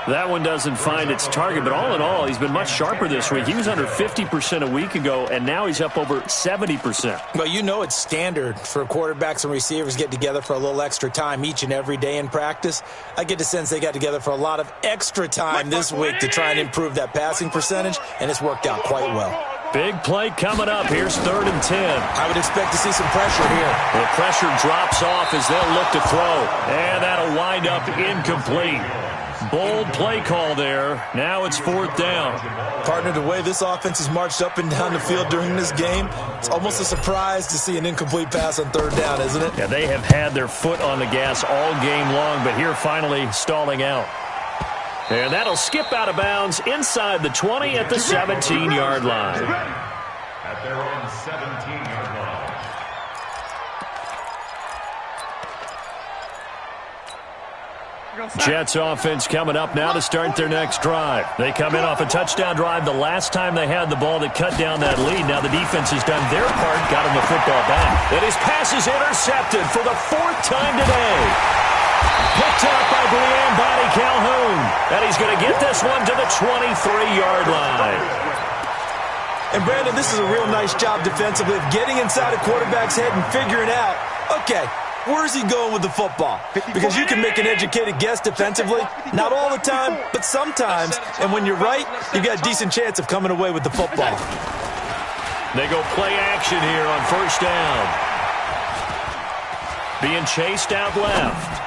That one doesn't find its target, but all in all, he's been much sharper this week. He was under 50% a week ago, and now he's up over 70%. Well, you know it's standard for quarterbacks and receivers get together for a little extra time each and every day in practice. I get the sense they got together for a lot of extra time this week to try and improve that passing percentage, and it's worked out quite well. Big play coming up. Here's 3rd and 10. I would expect to see some pressure here. The pressure drops off as they'll look to throw, and that'll wind up incomplete. Bold play call there. Now it's 4th down. Partner, the way this offense has marched up and down the field during this game, it's almost a surprise to see an incomplete pass on 3rd down, isn't it? Yeah, they have had their foot on the gas all game long, but here finally stalling out. And that'll skip out of bounds inside the 20 at the 17-yard line. At their own 17-yard line. Jets offense coming up now to start their next drive. They come in off a touchdown drive the last time they had the ball that cut down that lead. Now the defense has done their part, got him the football back. And his pass is intercepted for the 4th time today. Picked up by Brian Calhoun. And he's going to get this one to the 23-yard line. And, Brandon, this is a real nice job defensively of getting inside a quarterback's head and figuring out, okay, where's he going with the football? Because you can make an educated guess defensively. Not all the time, but sometimes. And when you're right, you've got a decent chance of coming away with the football. They go play action here on 1st down. Being chased out left.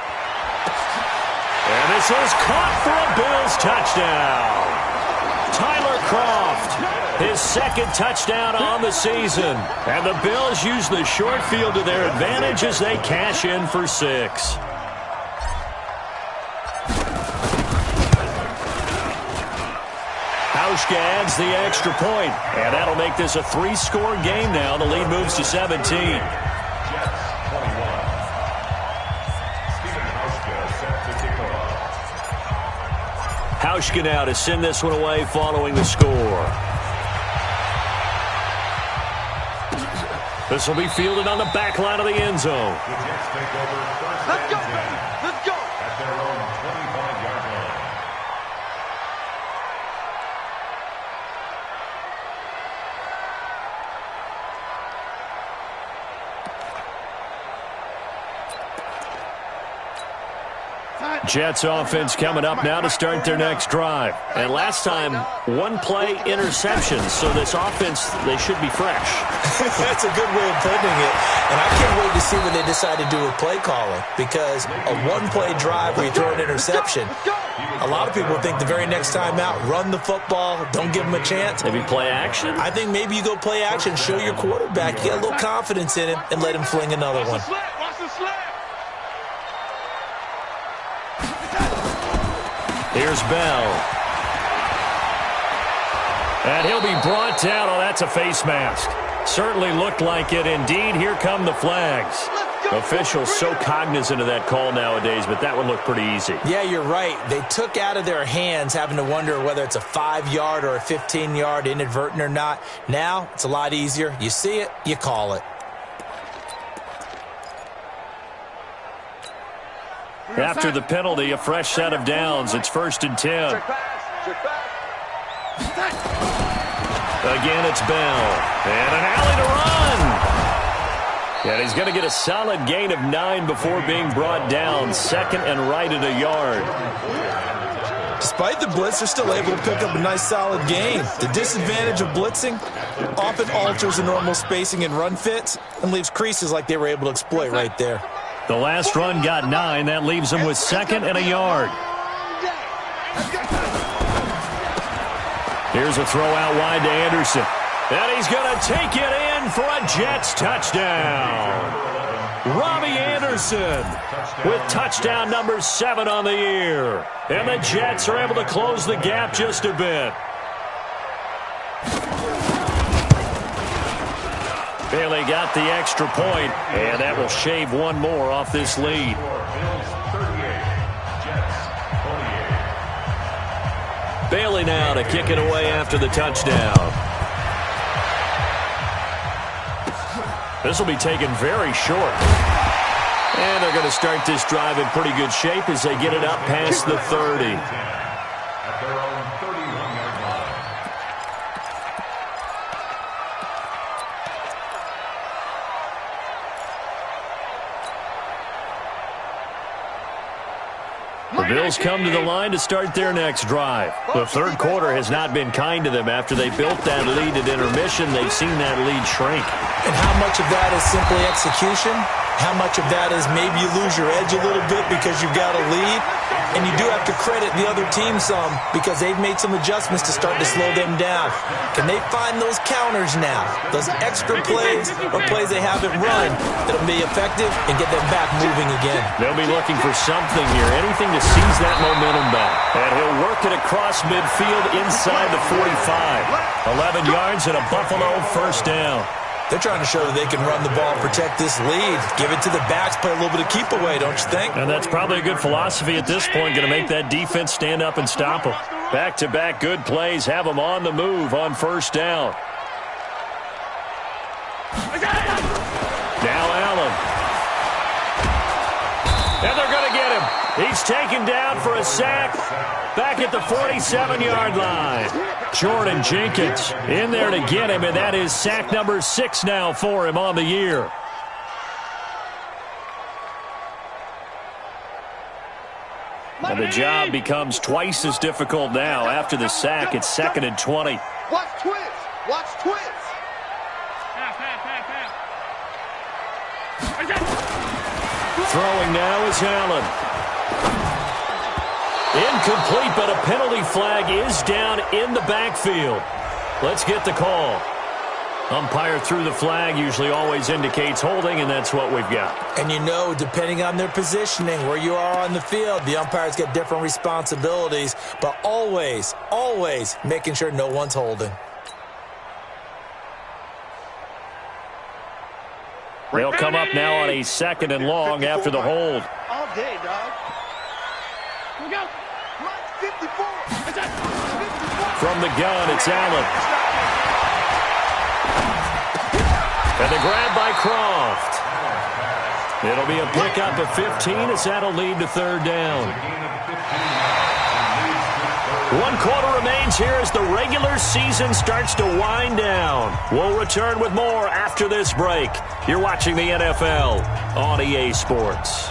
And this is caught for a Bills touchdown. Tyler Kroft, his 2nd touchdown on the season. And the Bills use the short field to their advantage as they cash in for 6. Hauschka adds the extra point, and that'll make this a 3-score game now. The lead moves to 17. Hauschka now to send this one away following the score. This will be fielded on the back line of the end zone. Let's go, baby. Let's go. At their own 25-yard line. Jets offense coming up now to start their next drive. And last time, 1-play interception. So this offense, they should be fresh. That's a good way of putting it. And I can't wait to see what they decide to do with play calling. Because a 1-play drive where you throw an interception, a lot of people think the very next time out, run the football, don't give them a chance. Maybe play action? I think maybe you go play action, show your quarterback, you get a little confidence in him, and let him fling another one. Watch the slap. Here's Bell. And he'll be brought down. Oh, that's a face mask. Certainly looked like it. Indeed, here come the flags. Officials so cognizant of that call nowadays, but that one looked pretty easy. Yeah, you're right. They took out of their hands having to wonder whether it's a 5-yard or a 15-yard, inadvertent or not. Now, it's a lot easier. You see it, you call it. After the penalty, a fresh set of downs. It's 1st and 10. Again, it's Bell. And an alley to run. And he's going to get a solid gain of 9 before being brought down. 2nd and right at a yard. Despite the blitz, they're still able to pick up a nice solid gain. The disadvantage of blitzing often alters the normal spacing and run fits and leaves creases like they were able to exploit right there. The last run got 9. That leaves him with 2nd and a yard. Here's a throw out wide to Anderson. And he's going to take it in for a Jets touchdown. Robbie Anderson with touchdown number 7 on the year. And the Jets are able to close the gap just a bit. Bailey got the extra point, and that will shave one more off this lead. Bailey now to kick it away after the touchdown. This will be taken very short. And they're going to start this drive in pretty good shape as they get it up past the 30. At their own 31-yard line. The Bills come to the line to start their next drive. The third quarter has not been kind to them. After they built that lead at intermission, they've seen that lead shrink. And how much of that is simply execution? How much of that is maybe you lose your edge a little bit because you've got a lead? And you do have to credit the other team some because they've made some adjustments to start to slow them down. Can they find those counters now, those extra plays or plays they haven't run that'll be effective and get them back moving again? They'll be looking for something here, anything to seize that momentum back. And he'll work it across midfield inside the 45. 11 yards and a Buffalo first down. They're trying to show that they can run the ball, protect this lead, give it to the backs, play a little bit of keep away, don't you think? And that's probably a good philosophy at this point, going to make that defense stand up and stop them. Back-to-back good plays have them on the move on first down. Now Allen. And they're going to get him. He's taken down for a sack back at the 47-yard line. Jordan Jenkins in there to get him, and that is sack number 6 now for him on the year. And the job becomes twice as difficult now. After the sack, it's 2nd and 20. Watch twins. Watch twins. Throwing now is Allen. Incomplete, but a penalty flag is down in the backfield. Let's get the call. Umpire threw the flag, usually always indicates holding, and that's what we've got. And you know, depending on their positioning, where you are on the field, the umpires get different responsibilities, but always, always making sure no one's holding. They'll come up now on a 2nd and long after the hold. All day, dog. Here we go. 54. From the gun, it's Allen. And the grab by Croft. It'll be a pickup of 15 as that'll lead to 3rd down. 1 quarter remains here as the regular season starts to wind down. We'll return with more after this break. You're watching the NFL on EA Sports.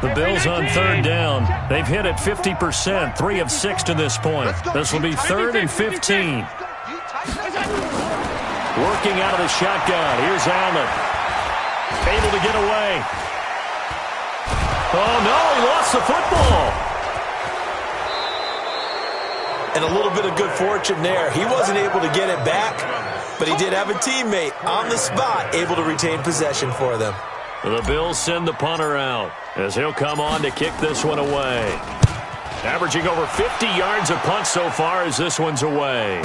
The Bills on 3rd down. They've hit it 50%, 3 of 6 to this point. This will be 3rd and 15. Working out of the shotgun. Here's Allen. Able to get away. Oh, no, he lost the football. And a little bit of good fortune there. He wasn't able to get it back, but he did have a teammate on the spot able to retain possession for them. The Bills send the punter out as he'll come on to kick this one away. Averaging over 50 yards a punt so far as this one's away.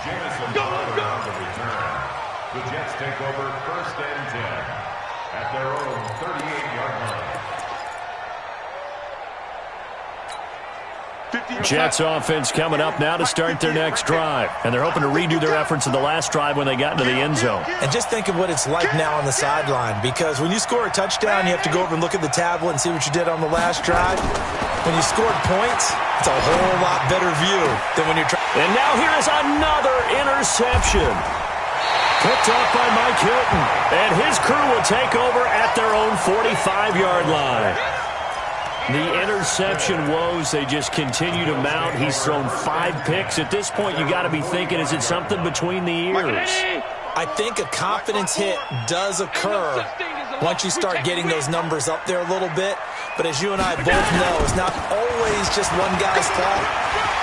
Jamison Crowder on the return. The Jets take over 1st and 10 at their own 38-yard line. Jets offense coming up now to start their next drive. And they're hoping to redo their efforts in the last drive when they got into the end zone. And just think of what it's like now on the sideline, because when you score a touchdown, you have to go over and look at the tablet and see what you did on the last drive. When you scored points, it's a whole lot better view than when you're trying. And now here is another interception. Picked up by Mike Hilton. And his crew will take over at their own 45-yard line. The interception woes, they just continue to mount. He's thrown 5 picks. At this point, you got to be thinking, is it something between the ears? I think a confidence hit does occur once you start getting those numbers up there a little bit. But as you and I both know, it's not always just one guy's fault.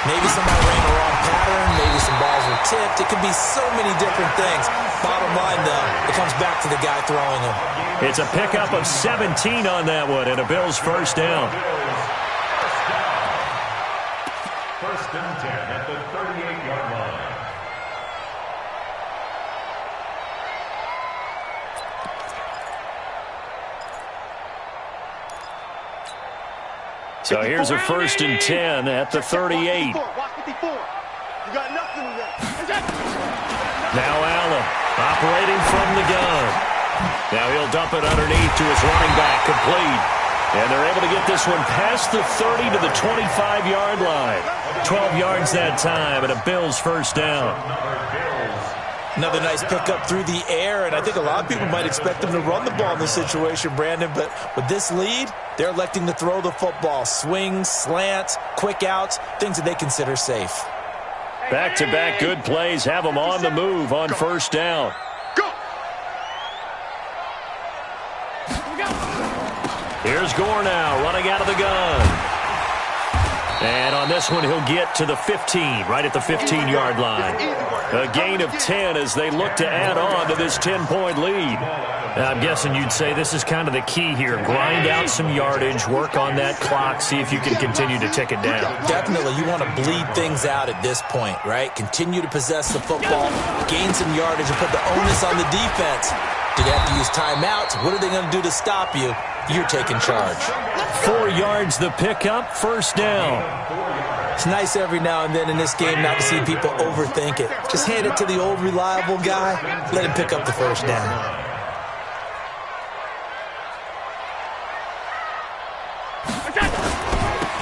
Maybe somebody ran the wrong pattern. Maybe some balls were tipped. It could be so many different things. Bottom line, though, it comes back to the guy throwing them. It's a pickup of 17 on that one, and a Bills first down. 1st and 10 at the 38-yard line. So here's a 1st and 10 at the 38. Now Allen operating from the gun. Now he'll dump it underneath to his running back, complete. And they're able to get this one past the 30 to the 25-yard line. 12 yards that time, and a Bills 1st down. Another nice pickup through the air, and I think a lot of people might expect them to run the ball in this situation, Brandon, but with this lead, they're electing to throw the football. Swings, slants, quick outs, things that they consider safe. Back-to-back good plays have them on the move on 1st down. Here's Gore now, running out of the gun. And on this one, he'll get to the 15, right at the 15-yard line. A gain of 10 as they look to add on to this 10-point lead. Now, I'm guessing you'd say this is kind of the key here. Grind out some yardage, work on that clock, see if you can continue to tick it down. Definitely, you want to bleed things out at this point, right? Continue to possess the football, gain some yardage, and put the onus on the defense. Do they have to use timeouts? What are they going to do to stop you? You're taking charge. 4 yards the pickup, 1st down. It's nice every now and then in this game not to see people overthink it. Just hand it to the old reliable guy. Let him pick up the 1st down.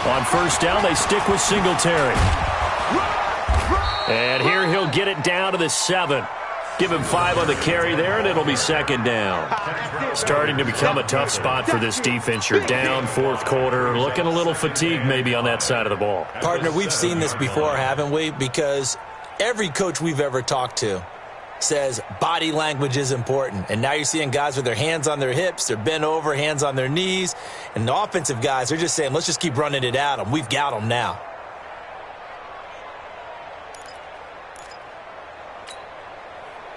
On 1st down, they stick with Singletary. And here he'll get it down to the 7. Give him 5 on the carry there, and it'll be 2nd down. Starting to become a tough spot for this defense. You're down 4th quarter, looking a little fatigued maybe on that side of the ball. Partner, we've seen this before, haven't we? Because every coach we've ever talked to says body language is important. And now you're seeing guys with their hands on their hips, they're bent over, hands on their knees. And the offensive guys are just saying, let's just keep running it at them. We've got them now.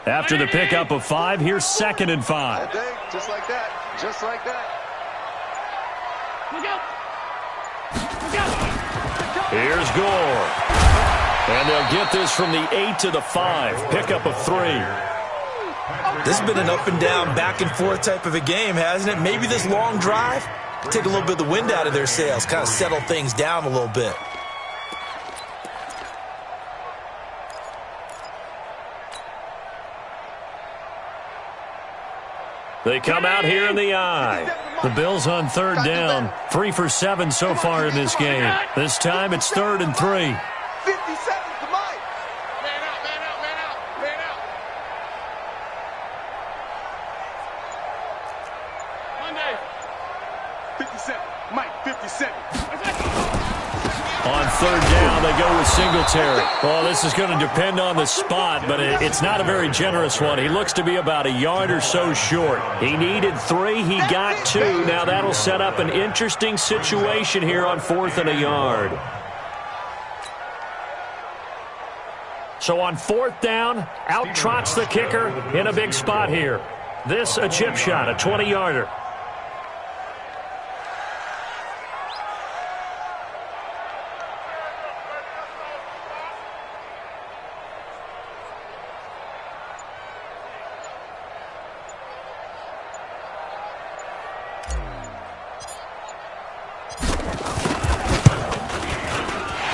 After the pickup of 5, here's 2nd and 5. Just like that. Just like that. Here's Gore. And they'll get this from the 8 to the 5. Pickup of 3. This has been an up and down, back and forth type of a game, hasn't it? Maybe this long drive could take a little bit of the wind out of their sails, kind of settle things down a little bit. They come out here in the eye. The Bills on 3rd down. 3 for 7 so far in this game. This time it's 3rd and 3. 50 seconds to Mike. Man out, man out, man out, man out. Monday. 57. Mike, 57. On 3rd down, they go with Singletary. Well, this is going to depend on the spot, but it's not a very generous one. He looks to be about a yard or so short. He needed 3. He got 2. Now that'll set up an interesting situation here on 4th and a yard. So on 4th down, out trots the kicker in a big spot here. This a chip shot, a 20-yarder.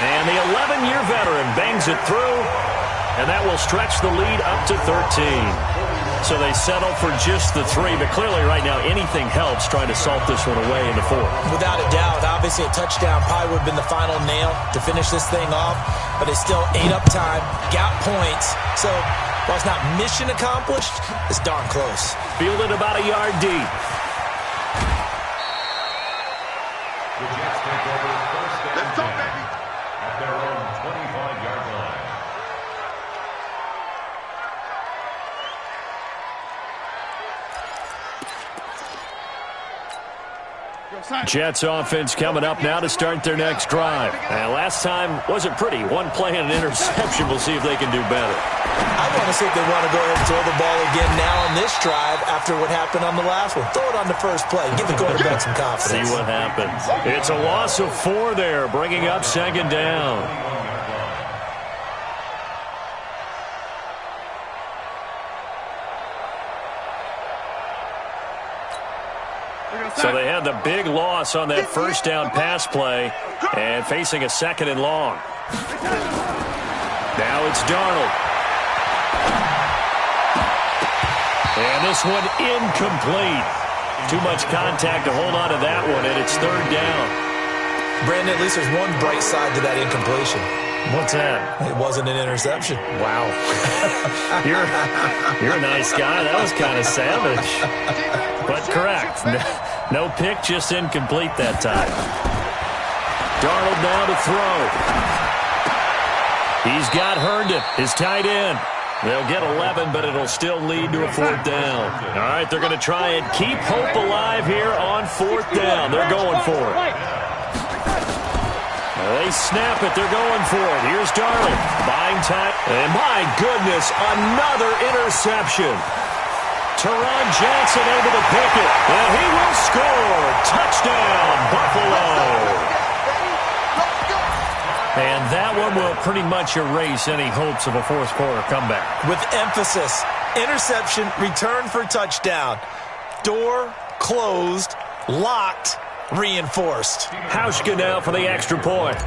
And the 11-year veteran bangs it through, and that will stretch the lead up to 13. So they settle for just the 3, but clearly right now anything helps trying to salt this one away in the 4th. Without a doubt, obviously a touchdown probably would have been the final nail to finish this thing off, but they still ate up time, got points. So while it's not mission accomplished, it's darn close. Fielded about a yard deep. The Jets take over 1st and 10 at their own 25-yard line. Jets offense coming up now to start their next drive. And last time wasn't pretty. One play and an interception. We'll see if they can do better. I want to see if they want to go ahead and throw the ball again now on this drive after what happened on the last one. Throw it on the first play. Give the quarterback some confidence. See what happens. It's a loss of 4 there, bringing up 2nd down. So they had the big loss on that first down pass play and facing a 2nd and long. Now it's Darnold. And this one incomplete. Too much contact to hold on to that one, and it's 3rd down. Brandon, at least there's one bright side to that incompletion. What's that? It wasn't an interception. Wow. You're a nice guy. That was kind of savage. But correct. No pick, just incomplete that time. Darnold now to throw. He's got Herndon, his tight end. They'll get 11, but it'll still lead to a 4th down. All right, they're going to try and keep hope alive here on 4th down. They're going for it. They snap it. They're going for it. Here's Darnold. Buying time. And my goodness, another interception. Teron Jackson able to pick it. And he will score. Touchdown, Buffalo. And that one will pretty much erase any hopes of a 4th quarter comeback. With emphasis, interception, return for touchdown. Door closed, locked, reinforced. Hauschka now for the extra point.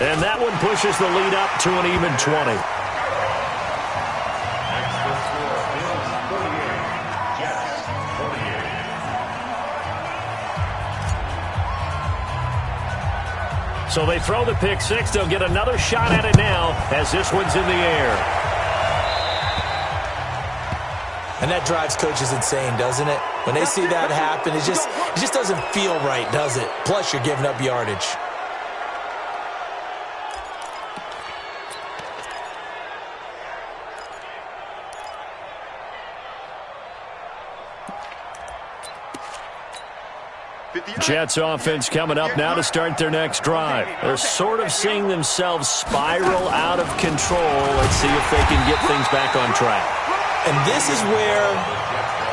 And that one pushes the lead up to an even 20. So they throw the pick 6. They'll get another shot at it now as this one's in the air. And that drives coaches insane, doesn't it? When they see that happen, it just doesn't feel right, does it? Plus, you're giving up yardage. Jets offense coming up now to start their next drive. They're sort of seeing themselves spiral out of control. Let's see if they can get things back on track. And this is where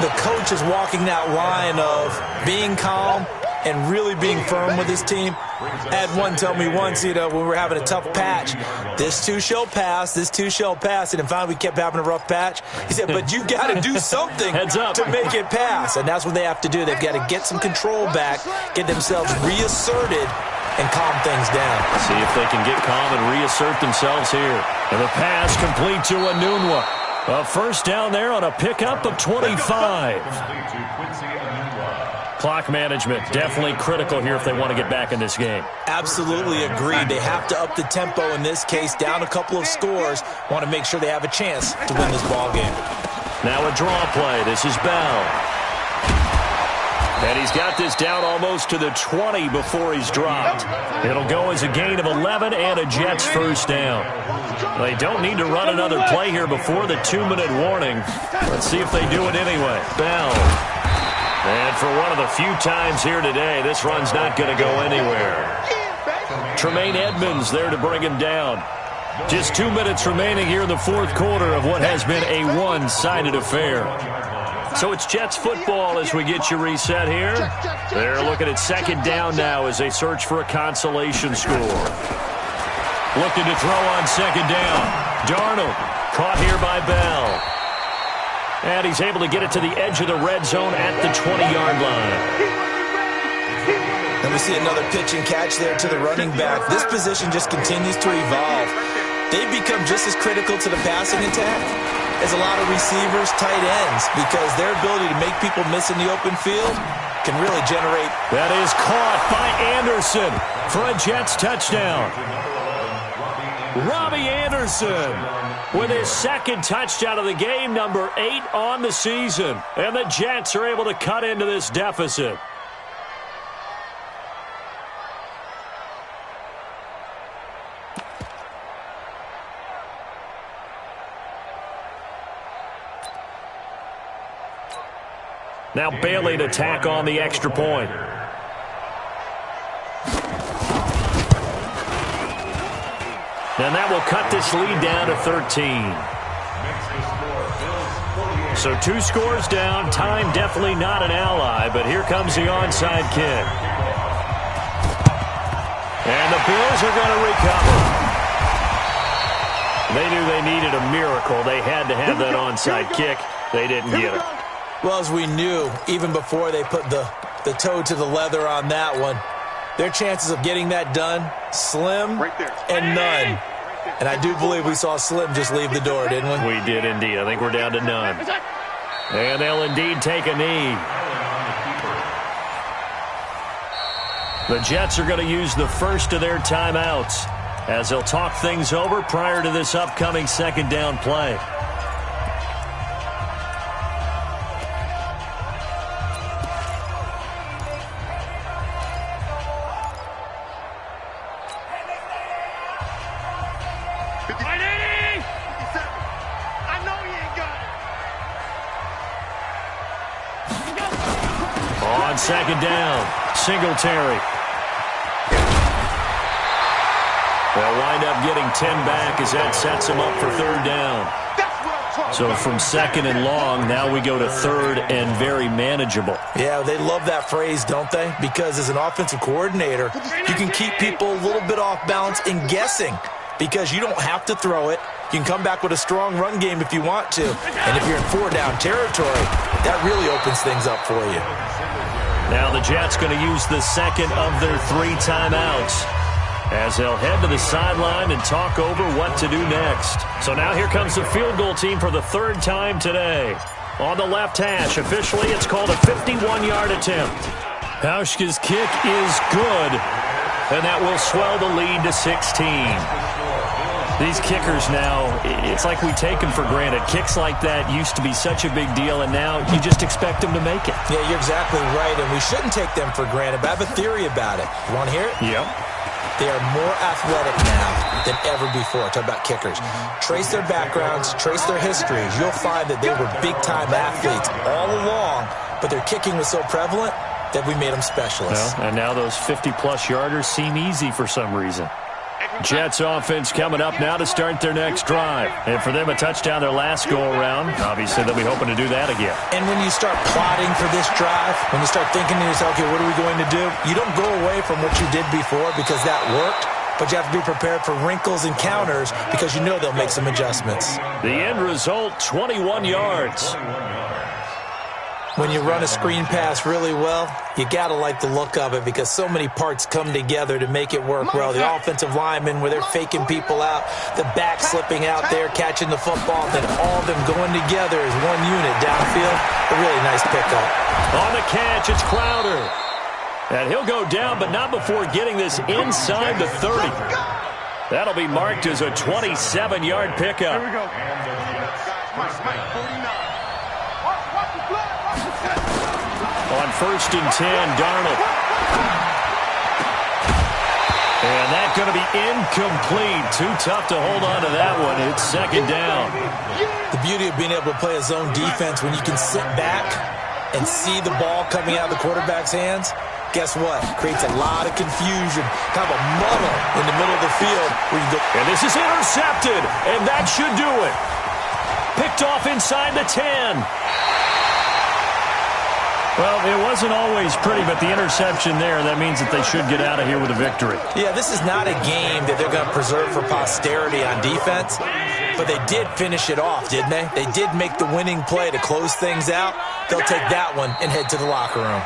the coach is walking that line of being calm and really being firm with his team. I had one tell me once, when we were having a tough patch, this too shall pass, this too shall pass. And finally we kept having a rough patch. He said, but you got to do something to make it pass. And that's what they have to do. They've got to get some control back, get themselves reasserted, and calm things down. See if they can get calm and reassert themselves here. And the pass complete to Anunwa. A 1st down there on a pickup of 25. Clock management definitely critical here if they want to get back in this game. Absolutely agreed. They have to up the tempo in this case, down a couple of scores. Want to make sure they have a chance to win this ball game. Now a draw play. This is Bell. And he's got this down almost to the 20 before he's dropped. It'll go as a gain of 11 and a Jets 1st down. They don't need to run another play here before the 2-minute warning. Let's see if they do it anyway. Bell. And for one of the few times here today, this run's not going to go anywhere. Tremaine Edmonds there to bring him down. Just 2 minutes remaining here in the 4th quarter of what has been a one-sided affair. So it's Jets football as we get you reset here. They're looking at 2nd down now as they search for a consolation score. Looking to throw on 2nd down. Darnold caught here by Bell. And he's able to get it to the edge of the red zone at the 20-yard line. And we see another pitch and catch there to the running back. This position just continues to evolve. They've become just as critical to the passing attack as a lot of receivers, tight ends, because their ability to make people miss in the open field can really generate. That is caught by Anderson for a Jets touchdown. Robbie Anderson with his 2nd touchdown of the game, number 8 on the season. And the Jets are able to cut into this deficit. Now Bailey to tack on the extra point. And that will cut this lead down to 13. So 2 scores down. Time definitely not an ally, but here comes the onside kick. And the Bills are going to recover. They knew they needed a miracle. They had to have that onside kick. They didn't get it. Well, as we knew, even before they put the toe to the leather on that one, their chances of getting that done, slim and none. And I do believe we saw Slim just leave the door, didn't we? We did indeed. I think we're down to none. And they'll indeed take a knee. The Jets are going to use the first of their timeouts as they'll talk things over prior to this upcoming second down play. On second down, Singletary. They'll wind up getting 10 back as that sets them up for third down. So from second and long, now we go to third and very manageable. Yeah, they love that phrase, don't they? Because as an offensive coordinator, you can keep people a little bit off balance and guessing because you don't have to throw it. You can come back with a strong run game if you want to. And if you're in four-down territory, that really opens things up for you. Now the Jets going to use the second of their 3 timeouts as they'll head to the sideline and talk over what to do next. So now here comes the field goal team for the 3rd time today. On the left hash, officially it's called a 51-yard attempt. Hauschka's kick is good, and that will swell the lead to 16. These kickers now, it's like we take them for granted. Kicks like that used to be such a big deal, and now you just expect them to make it. Yeah, you're exactly right, and we shouldn't take them for granted, but I have a theory about it. You want to hear it? Yep. They are more athletic now than ever before. Talk about kickers. Trace their backgrounds, trace their histories. You'll find that they were big-time athletes all along, but their kicking was so prevalent that we made them specialists. Well, and now those 50-plus yarders seem easy for some reason. Jets offense coming up now to start their next drive. And for them, a touchdown their last go-around. Obviously, they'll be hoping to do that again. And when you start plotting for this drive, when you start thinking to yourself, okay, what are we going to do? You don't go away from what you did before because that worked, but you have to be prepared for wrinkles and counters because you know they'll make some adjustments. The end result, 21 yards. When you run a screen pass really well, you got to like the look of it because so many parts come together to make it work well. The offensive linemen, where they're faking people out, the back slipping out there, catching the football, then all of them going together as one unit downfield. A really nice pickup. On the catch, it's Crowder. And he'll go down, but not before getting this inside the 30. That'll be marked as a 27-yard pickup. Here we go. On 1st and 10, Darnold. And that's going to be incomplete. Too tough to hold on to that one. It's second down. The beauty of being able to play a zone defense when you can sit back and see the ball coming out of the quarterback's hands, guess what? Creates a lot of confusion, kind of a muddle in the middle of the field. Where you go. And this is intercepted, and that should do it. Picked off inside the 10. Well, it wasn't always pretty, but the interception there, that means that they should get out of here with a victory. Yeah, this is not a game that they're going to preserve for posterity on defense, but they did finish it off, didn't they? They did make the winning play to close things out. They'll take that one and head to the locker room.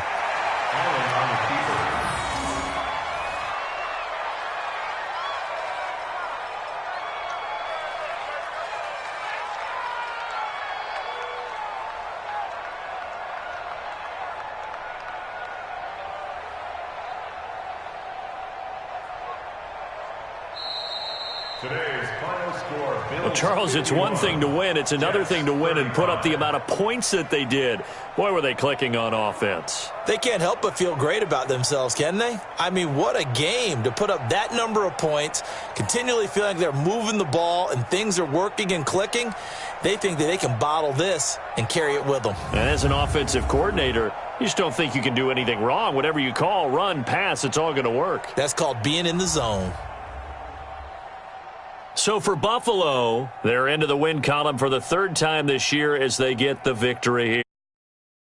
Well, Charles, it's one thing to win. It's another thing to win and put up the amount of points that they did. Boy, were they clicking on offense. They can't help but feel great about themselves, can they? I mean, what a game to put up that number of points, continually feeling like they're moving the ball and things are working and clicking. They think that they can bottle this and carry it with them. And as an offensive coordinator, you just don't think you can do anything wrong. Whatever you call, run, pass, it's all going to work. That's called being in the zone. So for Buffalo, they're into the win column for the 3rd time this year as they get the victory here.